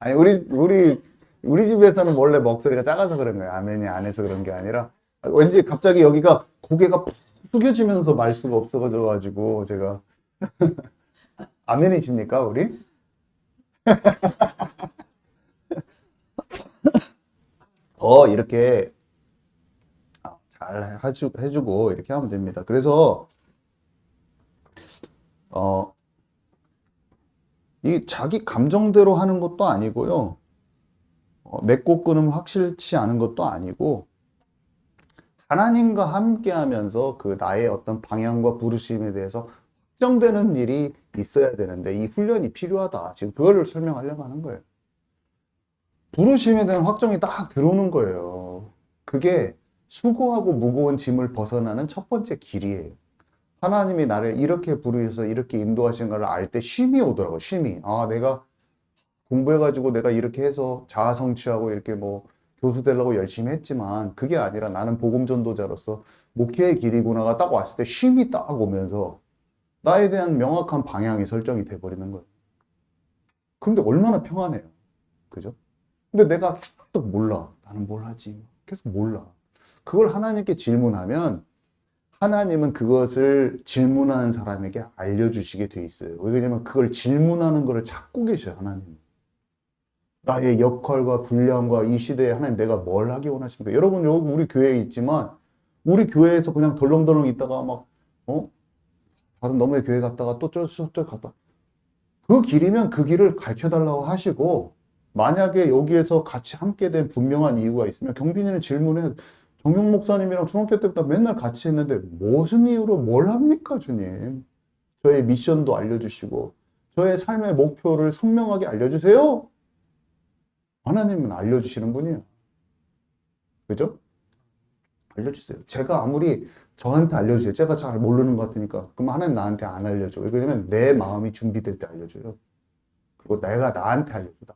아니, 우리 집에서는 원래 목소리가 작아서 그런 거예요. 아멘이 안 해서 그런 게 아니라, 왠지 갑자기 여기가 고개가 푹 숙여지면서 말 수가 없어가지고, 제가. 아멘이십니까, 우리? 더 이렇게 잘 해주고, 이렇게 하면 됩니다. 그래서, 이 자기 감정대로 하는 것도 아니고요. 맺고 끊으면 확실치 않은 것도 아니고, 하나님과 함께 하면서 그 나의 어떤 방향과 부르심에 대해서 확정되는 일이 있어야 되는데, 이 훈련이 필요하다. 지금 그거를 설명하려고 하는 거예요. 부르심에 대한 확정이 딱 들어오는 거예요. 그게 수고하고 무거운 짐을 벗어나는 첫 번째 길이에요. 하나님이 나를 이렇게 부르셔서 이렇게 인도하시는 걸 알 때 쉼이 오더라고요. 쉼이. 아, 내가 공부해가지고 내가 이렇게 해서 자아 성취하고 이렇게 뭐 교수 되려고 열심히 했지만 그게 아니라 나는 복음 전도자로서 목회의 길이구나가 딱 왔을 때 쉼이 딱 오면서 나에 대한 명확한 방향이 설정이 돼버리는 거예요. 그런데 얼마나 평안해요. 그죠? 근데 내가 계속 몰라. 나는 뭘 하지? 계속 몰라. 그걸 하나님께 질문하면 하나님은 그것을 질문하는 사람에게 알려주시게 돼 있어요. 왜냐면 그걸 질문하는 것을 찾고 계셔요, 하나님. 나의 역할과 분량과 이 시대에 하나님 내가 뭘 하기 원하십니까? 여러분, 여기 우리 교회에 있지만, 우리 교회에서 그냥 덜렁덜렁 있다가 막, 다른 너머의 교회 갔다가 또 저쪽 갔다. 그 길이면 그 길을 가르쳐달라고 하시고, 만약에 여기에서 같이 함께 된 분명한 이유가 있으면 경빈이는 질문해. 정용 목사님이랑 중학교 때부터 맨날 같이 했는데 무슨 이유로 뭘 합니까, 주님? 저의 미션도 알려주시고 저의 삶의 목표를 선명하게 알려주세요. 하나님은 알려주시는 분이에요. 그죠? 알려주세요. 제가 아무리 저한테 알려주세요. 제가 잘 모르는 것 같으니까. 그럼 하나님 나한테 안 알려줘. 왜냐면 내 마음이 준비될 때 알려줘요. 그리고 내가 나한테 알려줘.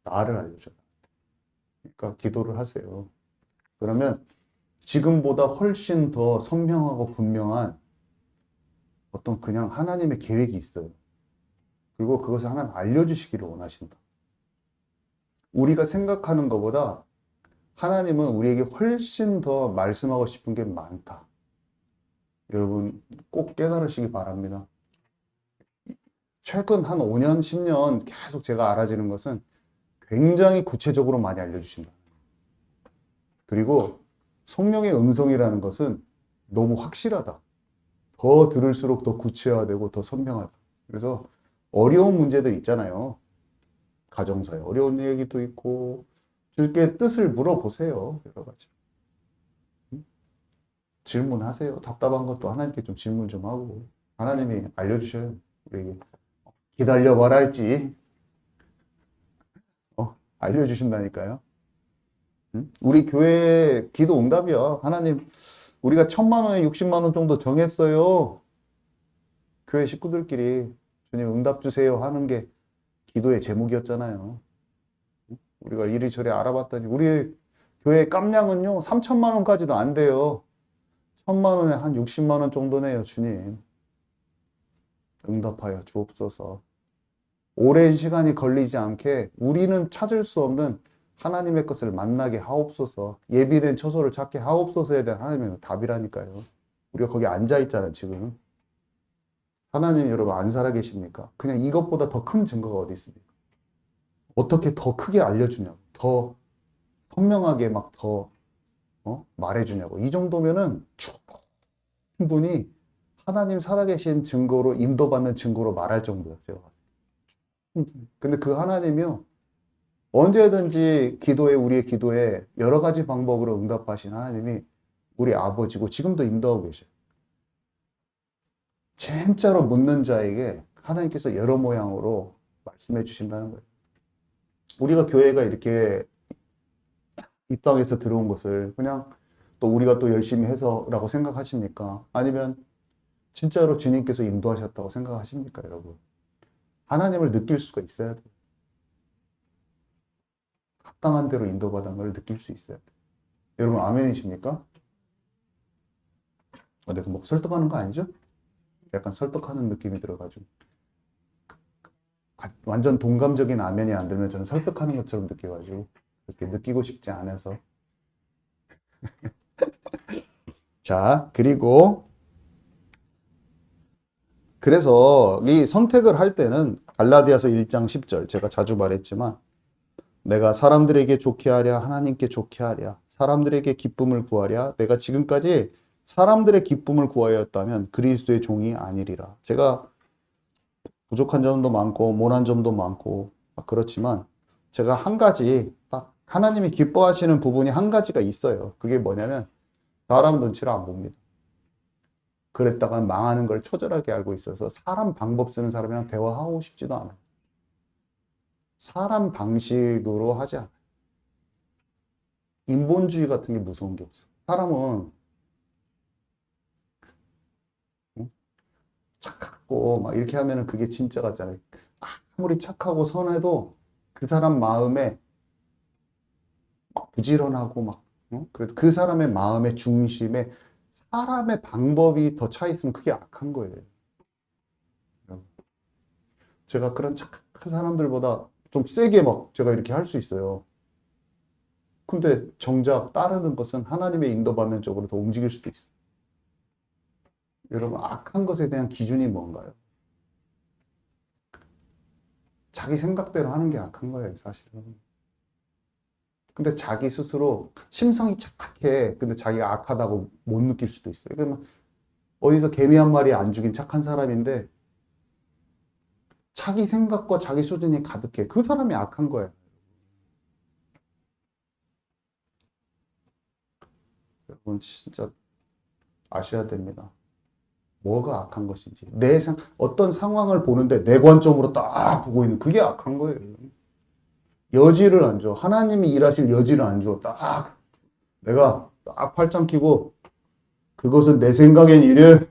나를 알려줘. 그러니까 기도를 하세요. 그러면 지금보다 훨씬 더 선명하고 분명한 어떤 그냥 하나님의 계획이 있어요. 그리고 그것을 하나님 알려주시기를 원하신다. 우리가 생각하는 것보다 하나님은 우리에게 훨씬 더 말씀하고 싶은 게 많다. 여러분 꼭 깨달으시기 바랍니다. 최근 한 5년, 10년 계속 제가 알아지는 것은 굉장히 구체적으로 많이 알려주신다. 그리고 성령의 음성이라는 것은 너무 확실하다. 더 들을수록 더 구체화되고 더 선명하다. 그래서 어려운 문제들 있잖아요. 가정사에 어려운 얘기도 있고 주께 뜻을 물어보세요. 여러 가지. 질문하세요. 답답한 것도 하나님께 좀 질문 좀 하고 하나님이 알려주셔요. 우리에게 기다려 말할지 알려주신다니까요. 우리 교회 기도 응답이야. 하나님, 우리가 1,000만 원에 60만 원 정도 정했어요. 교회 식구들끼리 주님 응답 주세요 하는 게 기도의 제목이었잖아요. 우리가 이리저리 알아봤더니 우리 교회 깜냥은요 3,000만 원까지도 안 돼요. 1,000만 원에 한 60만 원 정도네요. 주님 응답하여 주옵소서. 오랜 시간이 걸리지 않게 우리는 찾을 수 없는 하나님의 것을 만나게 하옵소서. 예비된 처소를 찾게 하옵소서에 대한 하나님의 답이라니까요. 우리가 거기 앉아 있잖아요, 지금. 하나님 여러분 안 살아계십니까? 그냥 이것보다 더 큰 증거가 어디 있습니까? 어떻게 더 크게 알려주냐고, 더 선명하게 막 더 말해주냐고. 이 정도면은 충분히 하나님 살아계신 증거로, 인도받는 증거로 말할 정도였어요. 근데 그 하나님이요, 언제든지 우리의 기도에 여러 가지 방법으로 응답하신 하나님이 우리 아버지고 지금도 인도하고 계셔요. 진짜로 묻는 자에게 하나님께서 여러 모양으로 말씀해 주신다는 거예요. 우리가 교회가 이렇게 이 땅에서 들어온 것을 그냥 또 우리가 또 열심히 해서라고 생각하십니까? 아니면 진짜로 주님께서 인도하셨다고 생각하십니까, 여러분? 하나님을 느낄 수가 있어야 돼요. 합당한 대로 인도받은 걸 느낄 수 있어야 돼요. 여러분, 아멘이십니까? 내가 뭐 설득하는 거 아니죠? 약간 설득하는 느낌이 들어가지고. 완전 동감적인 아멘이 안 들면 저는 설득하는 것처럼 느껴가지고, 그렇게 느끼고 싶지 않아서. 자, 그래서 이 선택을 할 때는 갈라디아서 1장 10절, 제가 자주 말했지만, 내가 사람들에게 좋게 하랴, 하나님께 좋게 하랴, 사람들에게 기쁨을 구하랴, 내가 지금까지 사람들의 기쁨을 구하였다면 그리스도의 종이 아니리라. 제가 부족한 점도 많고 모난 점도 많고 그렇지만 제가 한 가지 딱 하나님이 기뻐하시는 부분이 한 가지가 있어요. 그게 뭐냐면 사람 눈치를 안 봅니다. 그랬다가 망하는 걸 처절하게 알고 있어서 사람 방법 쓰는 사람이랑 대화하고 싶지도 않아요. 사람 방식으로 하지 않아요. 인본주의 같은 게 무서운 게 없어. 사람은 착하고 막 이렇게 하면은 그게 진짜 같잖아요. 아무리 착하고 선해도 그 사람 마음에 막 부지런하고 막 그래도 그 사람의 마음의 중심에 사람의 방법이 더 차 있으면 그게 악한 거예요. 제가 그런 착한 사람들보다 좀 세게 막 제가 이렇게 할 수 있어요. 근데 정작 따르는 것은 하나님의 인도받는 쪽으로 더 움직일 수도 있어요. 여러분, 악한 것에 대한 기준이 뭔가요? 자기 생각대로 하는 게 악한 거예요, 사실은. 근데 자기 스스로 심성이 착해. 근데 자기가 악하다고 못 느낄 수도 있어요. 그러면 어디서 개미 한 마리 안 죽인 착한 사람인데 자기 생각과 자기 수준이 가득해. 그 사람이 악한 거예요. 여러분, 진짜 아셔야 됩니다. 뭐가 악한 것인지. 어떤 상황을 보는데 내 관점으로 딱 보고 있는 그게 악한 거예요. 여지를 안 줘. 하나님이 일하실 여지를 안 줘. 딱 내가 딱 팔짱 끼고 그것은 내 생각엔 이래.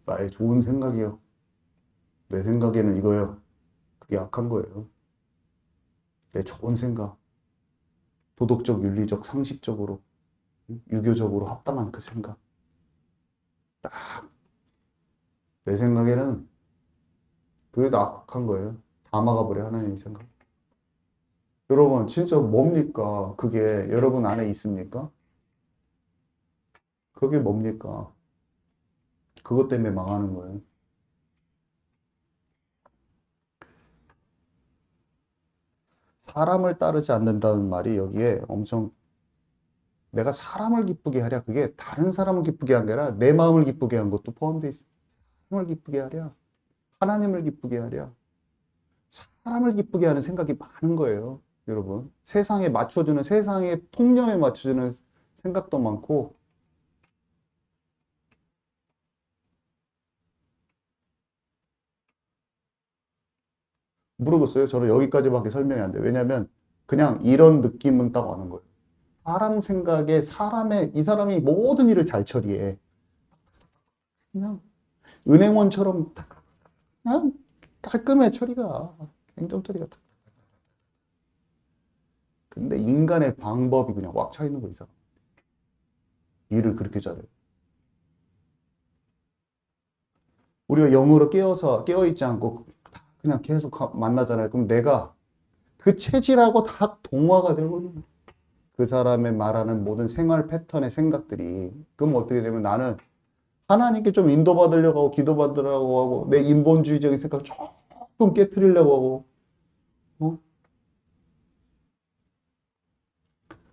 나의 좋은 생각이요. 내 생각에는 이거요. 그게 악한 거예요. 내 좋은 생각. 도덕적, 윤리적, 상식적으로, 유교적으로 합당한 그 생각. 딱 내 생각에는 그게 악한 거예요. 다 막아버려, 하나님의 생각. 여러분, 진짜 뭡니까? 그게 여러분 안에 있습니까? 그게 뭡니까? 그것 때문에 망하는 거예요. 사람을 따르지 않는다는 말이 여기에 엄청 내가 사람을 기쁘게 하랴. 그게 다른 사람을 기쁘게 한 게 아니라 내 마음을 기쁘게 한 것도 포함되어 있어요. 사람을 기쁘게 하랴. 하나님을 기쁘게 하랴. 사람을 기쁘게 하는 생각이 많은 거예요. 여러분. 세상의 통념에 맞춰주는 생각도 많고 모르겠어요. 저는 여기까지밖에 설명이 안 돼요. 왜냐하면 그냥 이런 느낌은 딱 와는 거예요. 사람 생각에 이 사람이 모든 일을 잘 처리해. 그냥 은행원처럼 그냥 깔끔해 처리가. 행정 처리가. 근데 인간의 방법이 그냥 꽉 차 있는 거 이상. 일을 그렇게 잘해. 우리가 영으로 깨어있지 않고 그냥 계속 만나잖아요. 그럼 내가 그 체질하고 다 동화가 되거든요. 그 사람의 말하는 모든 생활 패턴의 생각들이. 그럼 어떻게 되면 나는 하나님께 좀 인도받으려고 하고 기도받으려고 하고 내 인본주의적인 생각 조금 깨트리려고 하고 어?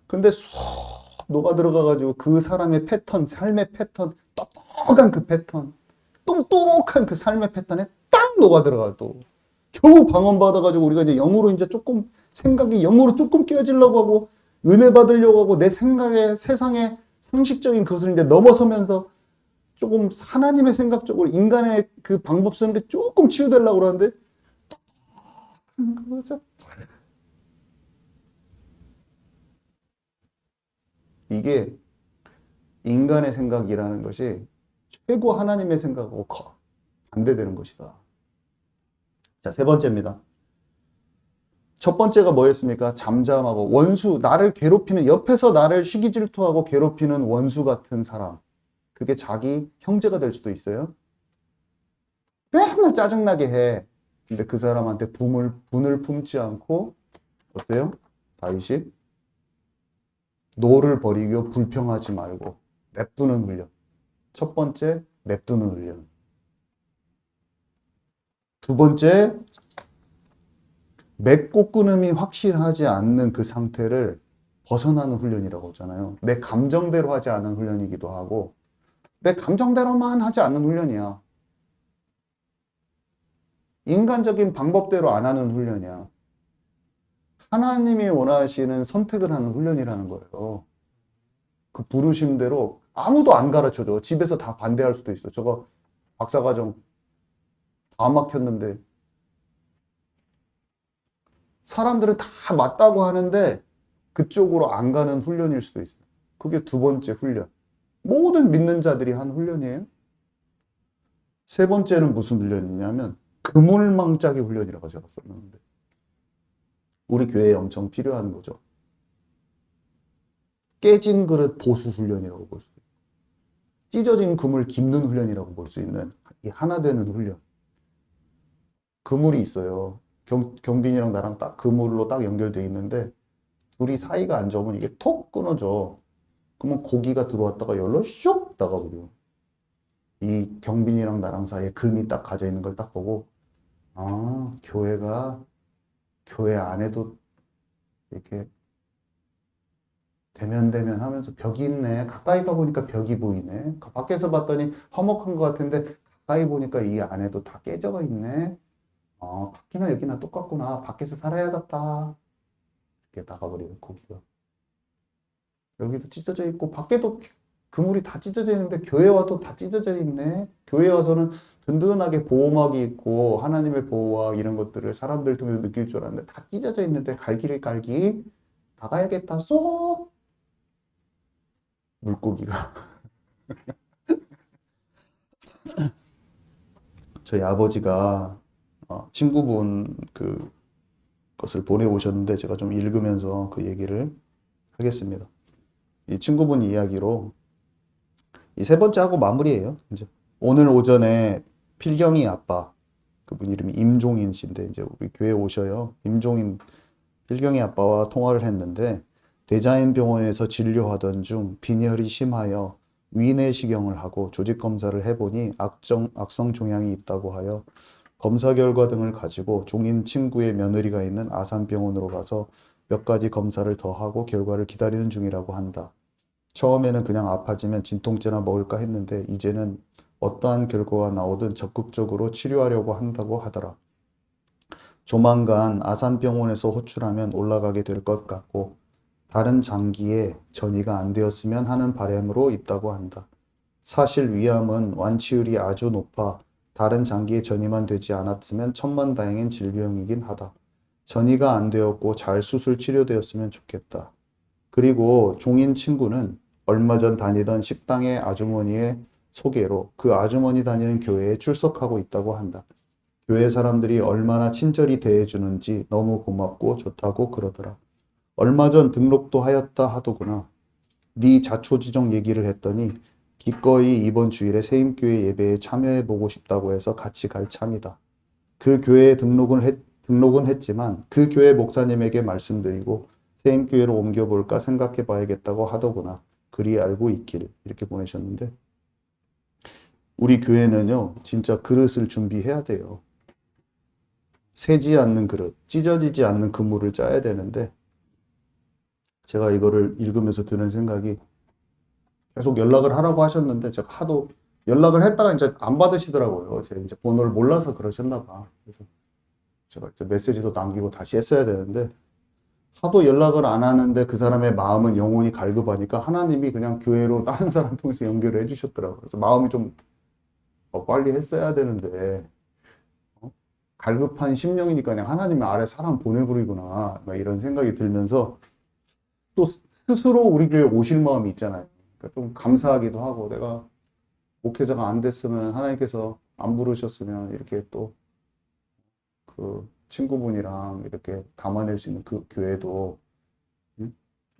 근데 쏙 녹아 들어가가지고 그 사람의 패턴, 삶의 패턴, 똑똑한 그 패턴, 똑똑한 그 삶의 패턴에 딱 녹아 들어가 또 겨우 방언받아가지고 우리가 이제 영으로 이제 조금 생각이 영으로 조금 깨어지려고 하고 은혜 받으려고 하고 내 생각에 세상의 상식적인 것을 이제 넘어서면서 조금 하나님의 생각적으로 인간의 그 방법 쓰는 게 조금 치유되려고 그러는데 이게 인간의 생각이라는 것이 최고 하나님의 생각하고 반대되는 것이다. 자, 세 번째입니다. 첫 번째가 뭐였습니까? 잠잠하고 원수, 나를 괴롭히는, 옆에서 나를 시기 질투하고 괴롭히는 원수 같은 사람. 그게 자기 형제가 될 수도 있어요. 맨날 짜증나게 해. 근데 그 사람한테 분을 품지 않고 어때요? 다윗이 노를 버리고 불평하지 말고 냅두는 훈련. 첫 번째, 냅두는 훈련. 두 번째, 맺고 끊음이 확실하지 않는 그 상태를 벗어나는 훈련이라고 하잖아요. 내 감정대로 하지 않은 훈련이기도 하고 내 감정대로만 하지 않는 훈련이야. 인간적인 방법대로 안 하는 훈련이야. 하나님이 원하시는 선택을 하는 훈련이라는 거예요. 그 부르심대로 아무도 안 가르쳐줘. 집에서 다 반대할 수도 있어. 저거 박사과정 다 막혔는데 사람들은 다 맞다고 하는데 그쪽으로 안 가는 훈련일 수도 있어요. 그게 두 번째 훈련. 모든 믿는 자들이 한 훈련이에요. 세 번째는 무슨 훈련이냐면 그물망짜기 훈련이라고 제가 썼는데 우리 교회에 엄청 필요한 거죠. 깨진 그릇 보수 훈련이라고 볼 수 있어요. 찢어진 그물 깁는 훈련이라고 볼 수 있는 이 하나 되는 훈련. 그물이 있어요. 경빈이랑 나랑 딱 그물로 딱 연결되어 있는데 둘이 사이가 안 좋으면 이게 톡 끊어져. 그러면 고기가 들어왔다가 열로 슉 나가버려. 이 경빈이랑 나랑 사이에 금이 딱 가져 있는 걸 딱 보고 아, 교회 안에도 이렇게 대면 하면서 벽이 있네. 가까이 가보니까 벽이 보이네. 밖에서 봤더니 화목한 것 같은데 가까이 보니까 이 안에도 다 깨져가 있네. 밖이나 여기나 똑같구나. 밖에서 살아야겠다. 이렇게 나가버려요, 고기가. 여기도 찢어져 있고 밖에도 그물이 다 찢어져 있는데 교회 와도 다 찢어져 있네. 교회 와서는 든든하게 보호막이 있고 하나님의 보호와 이런 것들을 사람들 통해서 느낄 줄 알았는데 다 찢어져 있는데 갈 길을 갈기 나가야겠다. 쏙 물고기가 저희 아버지가 친구분 그 것을 보내오셨는데 제가 좀 읽으면서 그 얘기를 하겠습니다. 이 친구분 이야기로 이 세 번째 하고 마무리예요. 이제 오늘 오전에 필경이 아빠 그분 이름이 임종인 씨인데 이제 우리 교회 오셔요. 임종인 필경이 아빠와 통화를 했는데 대자연 병원에서 진료하던 중 빈혈이 심하여 위내시경을 하고 조직 검사를 해보니 악성 종양이 있다고 하여 검사 결과 등을 가지고 종인 친구의 며느리가 있는 아산병원으로 가서 몇 가지 검사를 더 하고 결과를 기다리는 중이라고 한다. 처음에는 그냥 아파지면 진통제나 먹을까 했는데 이제는 어떠한 결과가 나오든 적극적으로 치료하려고 한다고 하더라. 조만간 아산병원에서 호출하면 올라가게 될 것 같고 다른 장기에 전이가 안 되었으면 하는 바람으로 있다고 한다. 사실 위암은 완치율이 아주 높아 다른 장기에 전이만 되지 않았으면 천만다행인 질병이긴 하다. 전이가 안 되었고 잘 수술 치료되었으면 좋겠다. 그리고 종인 친구는 얼마 전 다니던 식당의 아주머니의 소개로 그 아주머니 다니는 교회에 출석하고 있다고 한다. 교회 사람들이 얼마나 친절히 대해주는지 너무 고맙고 좋다고 그러더라. 얼마 전 등록도 하였다 하더구나. 네 자초지종 얘기를 했더니 기꺼이 이번 주일에 세임교회 예배에 참여해보고 싶다고 해서 같이 갈 참이다. 그 교회에 등록은 했지만 그 교회 목사님에게 말씀드리고 세임교회로 옮겨볼까 생각해 봐야겠다고 하더구나. 그리 알고 있기를. 이렇게 보내셨는데, 우리 교회는요, 진짜 그릇을 준비해야 돼요. 새지 않는 그릇, 찢어지지 않는 그물을 짜야 되는데, 제가 이거를 읽으면서 드는 생각이, 계속 연락을 하라고 하셨는데, 제가 하도 연락을 했다가 이제 안 받으시더라고요. 제가 이제 번호를 몰라서 그러셨나 봐. 그래서 제가 이제 메시지도 남기고 다시 했어야 되는데, 하도 연락을 안 하는데 그 사람의 마음은 영혼이 갈급하니까 하나님이 그냥 교회로 다른 사람 통해서 연결을 해주셨더라고요. 그래서 마음이 좀 빨리 했어야 되는데, 갈급한 심령이니까 그냥 하나님의 아래 사람 보내버리구나. 막 이런 생각이 들면서 또 스스로 우리 교회 오실 마음이 있잖아요. 그러니까 좀 감사하기도 하고, 내가 목회자가 안 됐으면, 하나님께서 안 부르셨으면 이렇게 또 그 친구분이랑 이렇게 담아낼 수 있는 그 교회도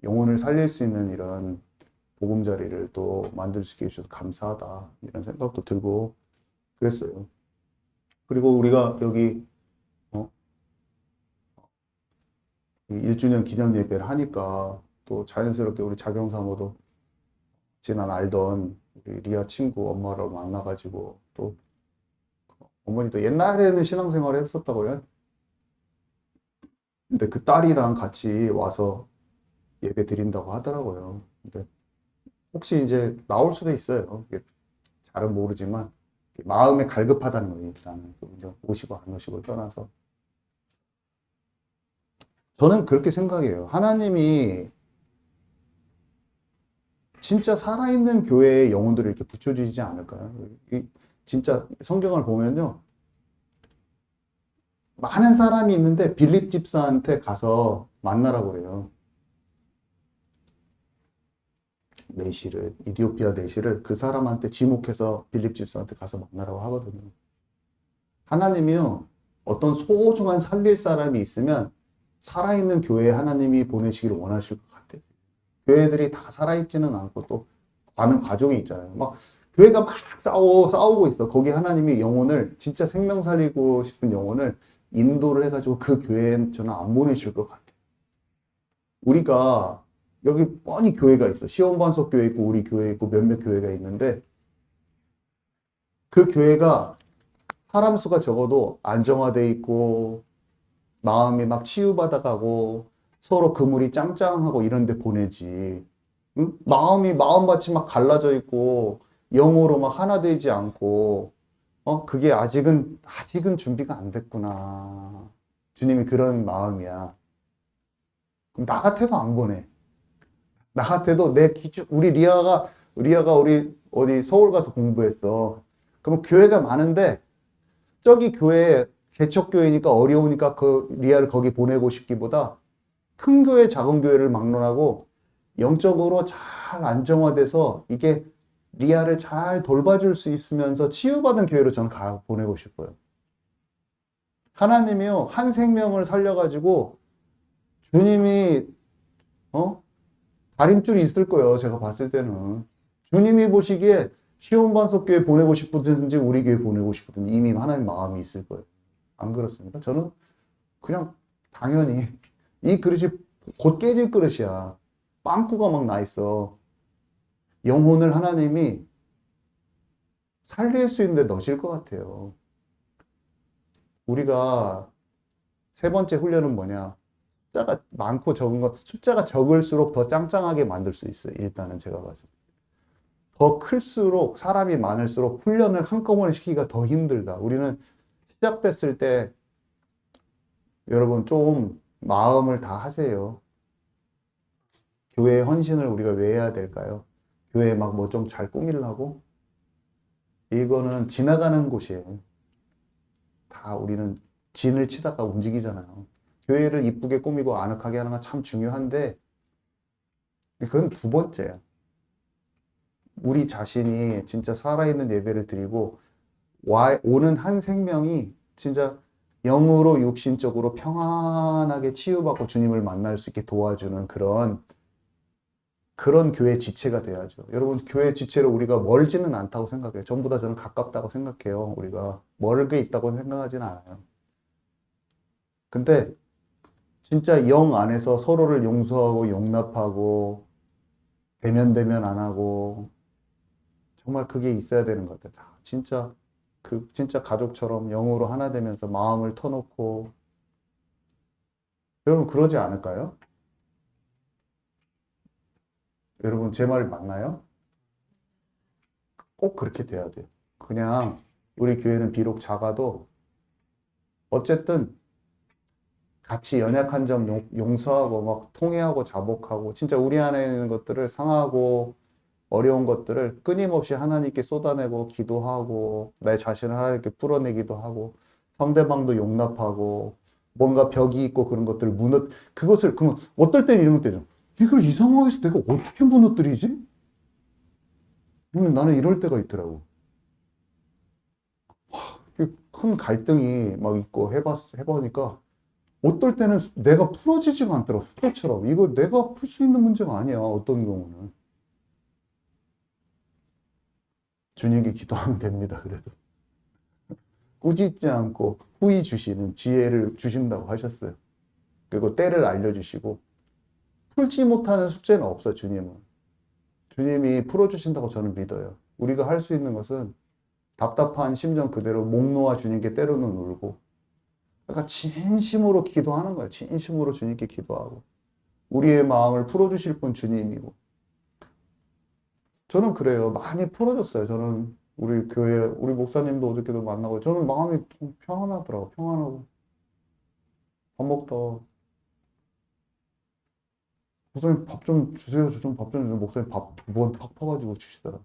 영혼을 살릴 수 있는 이런 보금자리를 또 만들 수 있게 해주셔서 감사하다. 이런 생각도 들고 그랬어요. 그리고 우리가 여기 1주년 기념 예배를 하니까 또 자연스럽게 우리 자경사모도 지난 알던 우리 리아 친구 엄마를 만나가지고, 또 어머니도 옛날에는 신앙생활을 했었다고요. 근데 그 딸이랑 같이 와서 예배 드린다고 하더라고요. 근데 혹시 이제 나올 수도 있어요. 이게 잘은 모르지만 마음에 갈급하다는 거예요. 일단은 이제 오시고 안 오시고 떠나서 저는 그렇게 생각해요. 하나님이 진짜 살아있는 교회의 영혼들을 이렇게 붙여주지 않을까요? 진짜 성경을 보면요, 많은 사람이 있는데 빌립 집사한테 가서 만나라고 그래요. 내시를, 이디오피아 내시를 그 사람한테 지목해서 빌립 집사한테 가서 만나라고 하거든요. 하나님이요, 어떤 소중한 살릴 사람이 있으면 살아있는 교회에 하나님이 보내시기를 원하실 것 같아요. 교회들이 다 살아있지는 않고 또 가는 과정이 있잖아요. 막 교회가 막 싸우고 있어. 거기 하나님이 영혼을, 진짜 생명 살리고 싶은 영혼을 인도를 해가지고 그 교회에 저는 안 보내실 것 같아요. 우리가 여기 뻔히 교회가 있어. 시온반석 교회 있고 우리 교회 있고 몇몇 교회가 있는데, 그 교회가 사람 수가 적어도 안정화돼 있고 마음이 막 치유받아가고 서로 그물이 짱짱하고 이런 데 보내지. 응? 마음밭이 막 갈라져 있고 영으로 막 하나 되지 않고, 그게 아직은 준비가 안 됐구나. 주님이 그런 마음이야. 그럼 나 같아도 안 보내. 나 같아도 내 기준, 리아가 우리 어디 서울 가서 공부했어. 그럼 교회가 많은데, 저기 교회, 개척교회니까 어려우니까 그 리아를 거기 보내고 싶기보다 큰 교회, 작은 교회를 막론하고 영적으로 잘 안정화돼서 이게 리아를 잘 돌봐줄 수 있으면서 치유받은 교회로 저는 보내고 싶어요. 하나님이요, 한 생명을 살려가지고 주님이, 다림줄이 있을 거예요. 제가 봤을 때는. 주님이 보시기에 시온반석교회 보내고 싶든지 우리 교회 보내고 싶든 이미 하나님 마음이 있을 거예요. 안 그렇습니까? 저는 그냥 당연히 이 그릇이 곧 깨질 그릇이야. 빵꾸가 막 나 있어. 영혼을 하나님이 살릴 수 있는데 넣으실 것 같아요. 우리가 세 번째 훈련은 뭐냐? 숫자가 많고 적은 것, 숫자가 적을수록 더 짱짱하게 만들 수 있어요. 일단은 제가 봐서. 더 클수록, 사람이 많을수록 훈련을 한꺼번에 시키기가 더 힘들다. 우리는 시작됐을 때 여러분 좀 마음을 다 하세요. 교회의 헌신을 우리가 왜 해야 될까요? 교회 막 뭐 좀 잘 꾸미려고? 이거는 지나가는 곳이에요. 다 우리는 진을 치다가 움직이잖아요. 교회를 이쁘게 꾸미고 아늑하게 하는 건 참 중요한데, 그건 두 번째야. 우리 자신이 진짜 살아있는 예배를 드리고 오는 한 생명이 진짜 영으로 육신적으로 평안하게 치유받고 주님을 만날 수 있게 도와주는 그런 교회 지체가 돼야죠. 여러분, 교회 지체로 우리가 멀지는 않다고 생각해요. 전부 다 저는 가깝다고 생각해요. 우리가 멀게 있다고 생각하지는 않아요. 근데 진짜 영 안에서 서로를 용서하고 용납하고 대면 안 하고 정말 그게 있어야 되는 것 같아요. 다 진짜 진짜 가족처럼 영으로 하나 되면서 마음을 터놓고 여러분 그러지 않을까요? 여러분 제 말 맞나요? 꼭 그렇게 돼야 돼요. 그냥 우리 교회는 비록 작아도 어쨌든 같이 연약한 점 용서하고 막 통회하고 자복하고 진짜 우리 안에 있는 것들을 상하고 어려운 것들을 끊임없이 하나님께 쏟아내고 기도하고 내 자신을 하나님께 풀어내기도 하고 상대방도 용납하고 뭔가 벽이 있고 그런 것들을 그것을 그러면 어떨 때는 이런 것들이죠. 이걸 이 상황에서 내가 어떻게 무너뜨리지? 나는 이럴 때가 있더라고. 큰 갈등이 막 있고 해보니까 어떨 때는 내가 풀어지지가 않더라고. 숫자처럼. 이거 내가 풀 수 있는 문제가 아니야. 어떤 경우는. 주님께 기도하면 됩니다. 그래도. 꾸짖지 않고 후히 주시는 지혜를 주신다고 하셨어요. 그리고 때를 알려주시고 풀지 못하는 숙제는 없어, 주님은. 주님이 풀어주신다고 저는 믿어요. 우리가 할 수 있는 것은 답답한 심정 그대로 목 놓아 주님께 때로는 울고 그러니까 진심으로 기도하는 거예요. 진심으로 주님께 기도하고 우리의 마음을 풀어주실 분 주님이고 저는 그래요. 많이 풀어줬어요. 저는 우리 교회 우리 목사님도 어저께도 만나고 저는 마음이 좀 평안하더라고. 평안하고 밥 먹다 목사님 밥 좀 주세요. 저 좀 밥 좀 주세요. 목사님 밥 두 번 팍 퍼가지고 주시더라고요.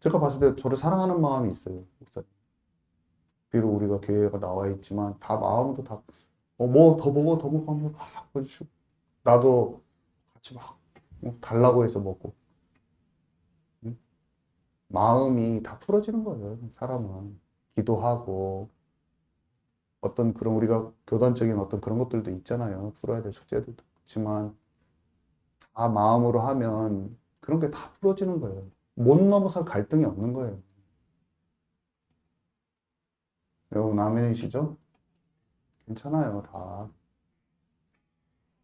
제가 봤을 때 저를 사랑하는 마음이 있어요. 목사님. 비록 우리가 교회가 나와 있지만 다 마음도 다 뭐 더 먹어 더 먹어 하면 막 보여주시고 나도 같이 막 달라고 해서 먹고 응? 마음이 다 풀어지는 거예요. 사람은 기도하고 어떤 그런 우리가 교단적인 어떤 그런 것들도 있잖아요. 풀어야 될 숙제들도 있지만 다 마음으로 하면 그런 게 다 풀어지는 거예요. 못 넘어설 갈등이 없는 거예요. 여러분 아멘이시죠? 괜찮아요. 다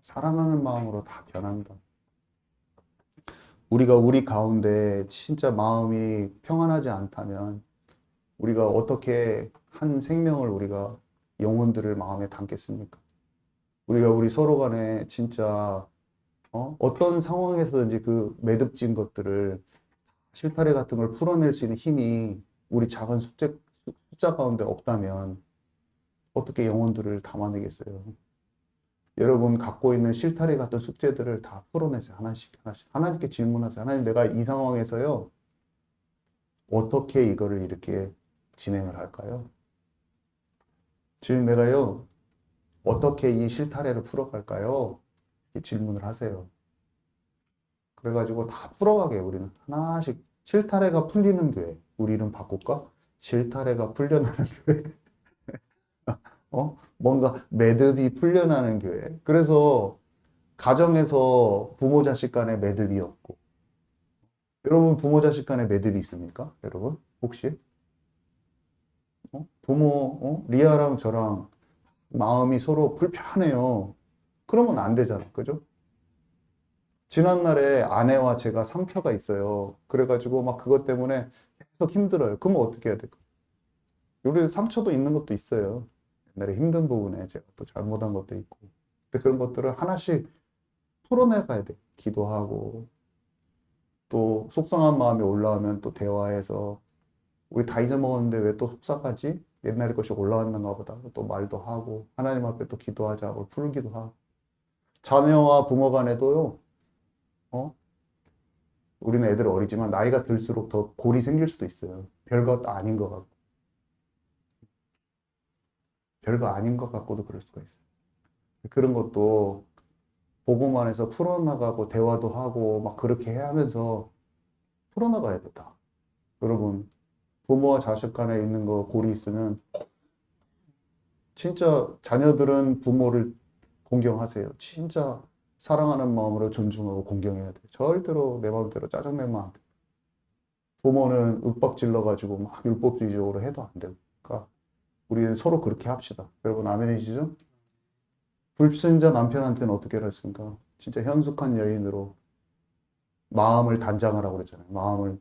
사랑하는 마음으로 다 변한다. 우리가 우리 가운데 진짜 마음이 평안하지 않다면 우리가 어떻게 한 생명을 우리가 영혼들을 마음에 담겠습니까? 우리가 우리 서로 간에 진짜 어떤 상황에서든지 그 매듭진 것들을 실타래 같은 걸 풀어낼 수 있는 힘이 우리 작은 숫자 가운데 없다면 어떻게 영혼들을 담아내겠어요? 여러분 갖고 있는 실타래 같은 숙제들을 다 풀어내세요. 하나씩 하나씩. 하나님께 질문하세요. 하나님 내가 이 상황에서요. 어떻게 이거를 이렇게 진행을 할까요? 주님 내가요. 어떻게 이 실타래를 풀어갈까요? 이렇게 질문을 하세요. 그래가지고 다 풀어가게 우리는 하나씩 실타래가 풀리는 교회. 우리 이름 바꿀까? 실타래가 풀려나는 교회. 뭔가 매듭이 풀려나는 교회. 그래서 가정에서 부모 자식 간의 매듭이 없고 여러분 부모 자식 간의 매듭이 있습니까? 여러분 혹시 부모 리아랑 저랑 마음이 서로 불편해요. 그러면 안 되잖아. 그죠? 지난날에 아내와 제가 상처가 있어요. 그래가지고 막 그것 때문에 계속 힘들어요. 그러면 어떻게 해야 될까? 우리 상처도 있는 것도 있어요. 옛날에 힘든 부분에 제가 또 잘못한 것도 있고. 근데 그런 것들을 하나씩 풀어내가야 돼. 기도하고. 또 속상한 마음이 올라오면 또 대화해서 우리 다 잊어먹었는데 왜 또 속상하지? 옛날의 것이 올라왔는가 보다. 또 말도 하고 하나님 앞에 또 기도하자고 풀기도 하고 자녀와 부모 간에도요. 우리는 애들 어리지만 나이가 들수록 더 골이 생길 수도 있어요. 별것 아닌 것 같고 별거 아닌 것 같고도 그럴 수가 있어요. 그런 것도 복음 안에서 풀어나가고 대화도 하고 막 그렇게 해 하면서 풀어나가야 된다. 여러분 부모와 자식 간에 있는 거 골이 있으면 진짜 자녀들은 부모를 공경하세요. 진짜 사랑하는 마음으로 존중하고 공경해야 돼. 절대로 내 마음대로 짜증내면 안 돼. 부모는 윽박질러가지고 막 율법주의적으로 해도 안 되고. 그러니까 우리는 서로 그렇게 합시다. 여러분 아멘이시죠? 불신자 남편한테는 어떻게 했습니까? 진짜 현숙한 여인으로 마음을 단장하라고 그랬잖아요. 마음을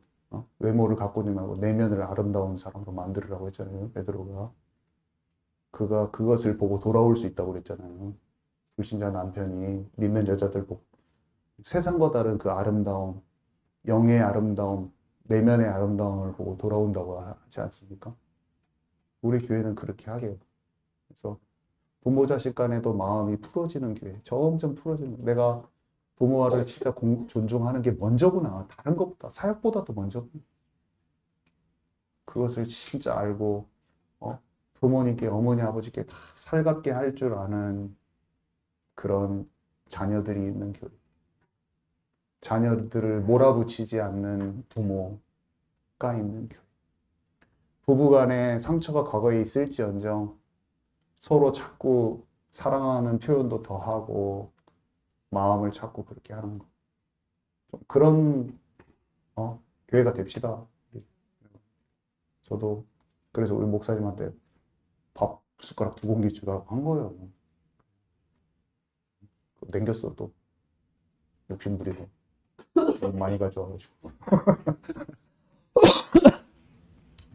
외모를 가꾸지 말고 내면을 아름다운 사람으로 만들으라고 했잖아요. 베드로가. 그가 그것을 보고 돌아올 수 있다고 그랬잖아요. 불신자 남편이 믿는 여자들 보고 세상과 다른 그 아름다움, 영의 아름다움, 내면의 아름다움을 보고 돌아온다고 하지 않습니까? 우리 교회는 그렇게 하게요. 그래서 부모 자식 간에도 마음이 풀어지는 교회, 점점 풀어지는, 내가 부모와를 진짜 존중하는 게 먼저구나. 다른 것보다, 사역보다도 먼저구나. 그것을 진짜 알고, 부모님께, 어머니, 아버지께 다 살갑게 할 줄 아는 그런 자녀들이 있는 교회. 자녀들을 몰아붙이지 않는 부모가 있는 교회. 부부 간에 상처가 과거에 있을지언정 서로 자꾸 사랑하는 표현도 더 하고 마음을 자꾸 그렇게 하는 거. 좀 그런 교회가 됩시다. 저도 그래서 우리 목사님한테 밥 숟가락 2공기 주라고 한 거예요. 남겼어 또. 욕심부리고 너무 많이 가져와가지고.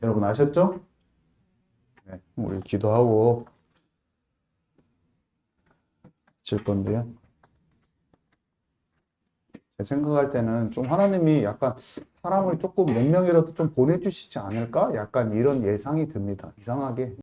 여러분 아셨죠? 네, 우리 기도하고 칠 건데요. 제 생각할 때는 좀 하나님이 약간 사람을 조금 몇 명이라도 좀 보내주시지 않을까? 약간 이런 예상이 듭니다. 이상하게.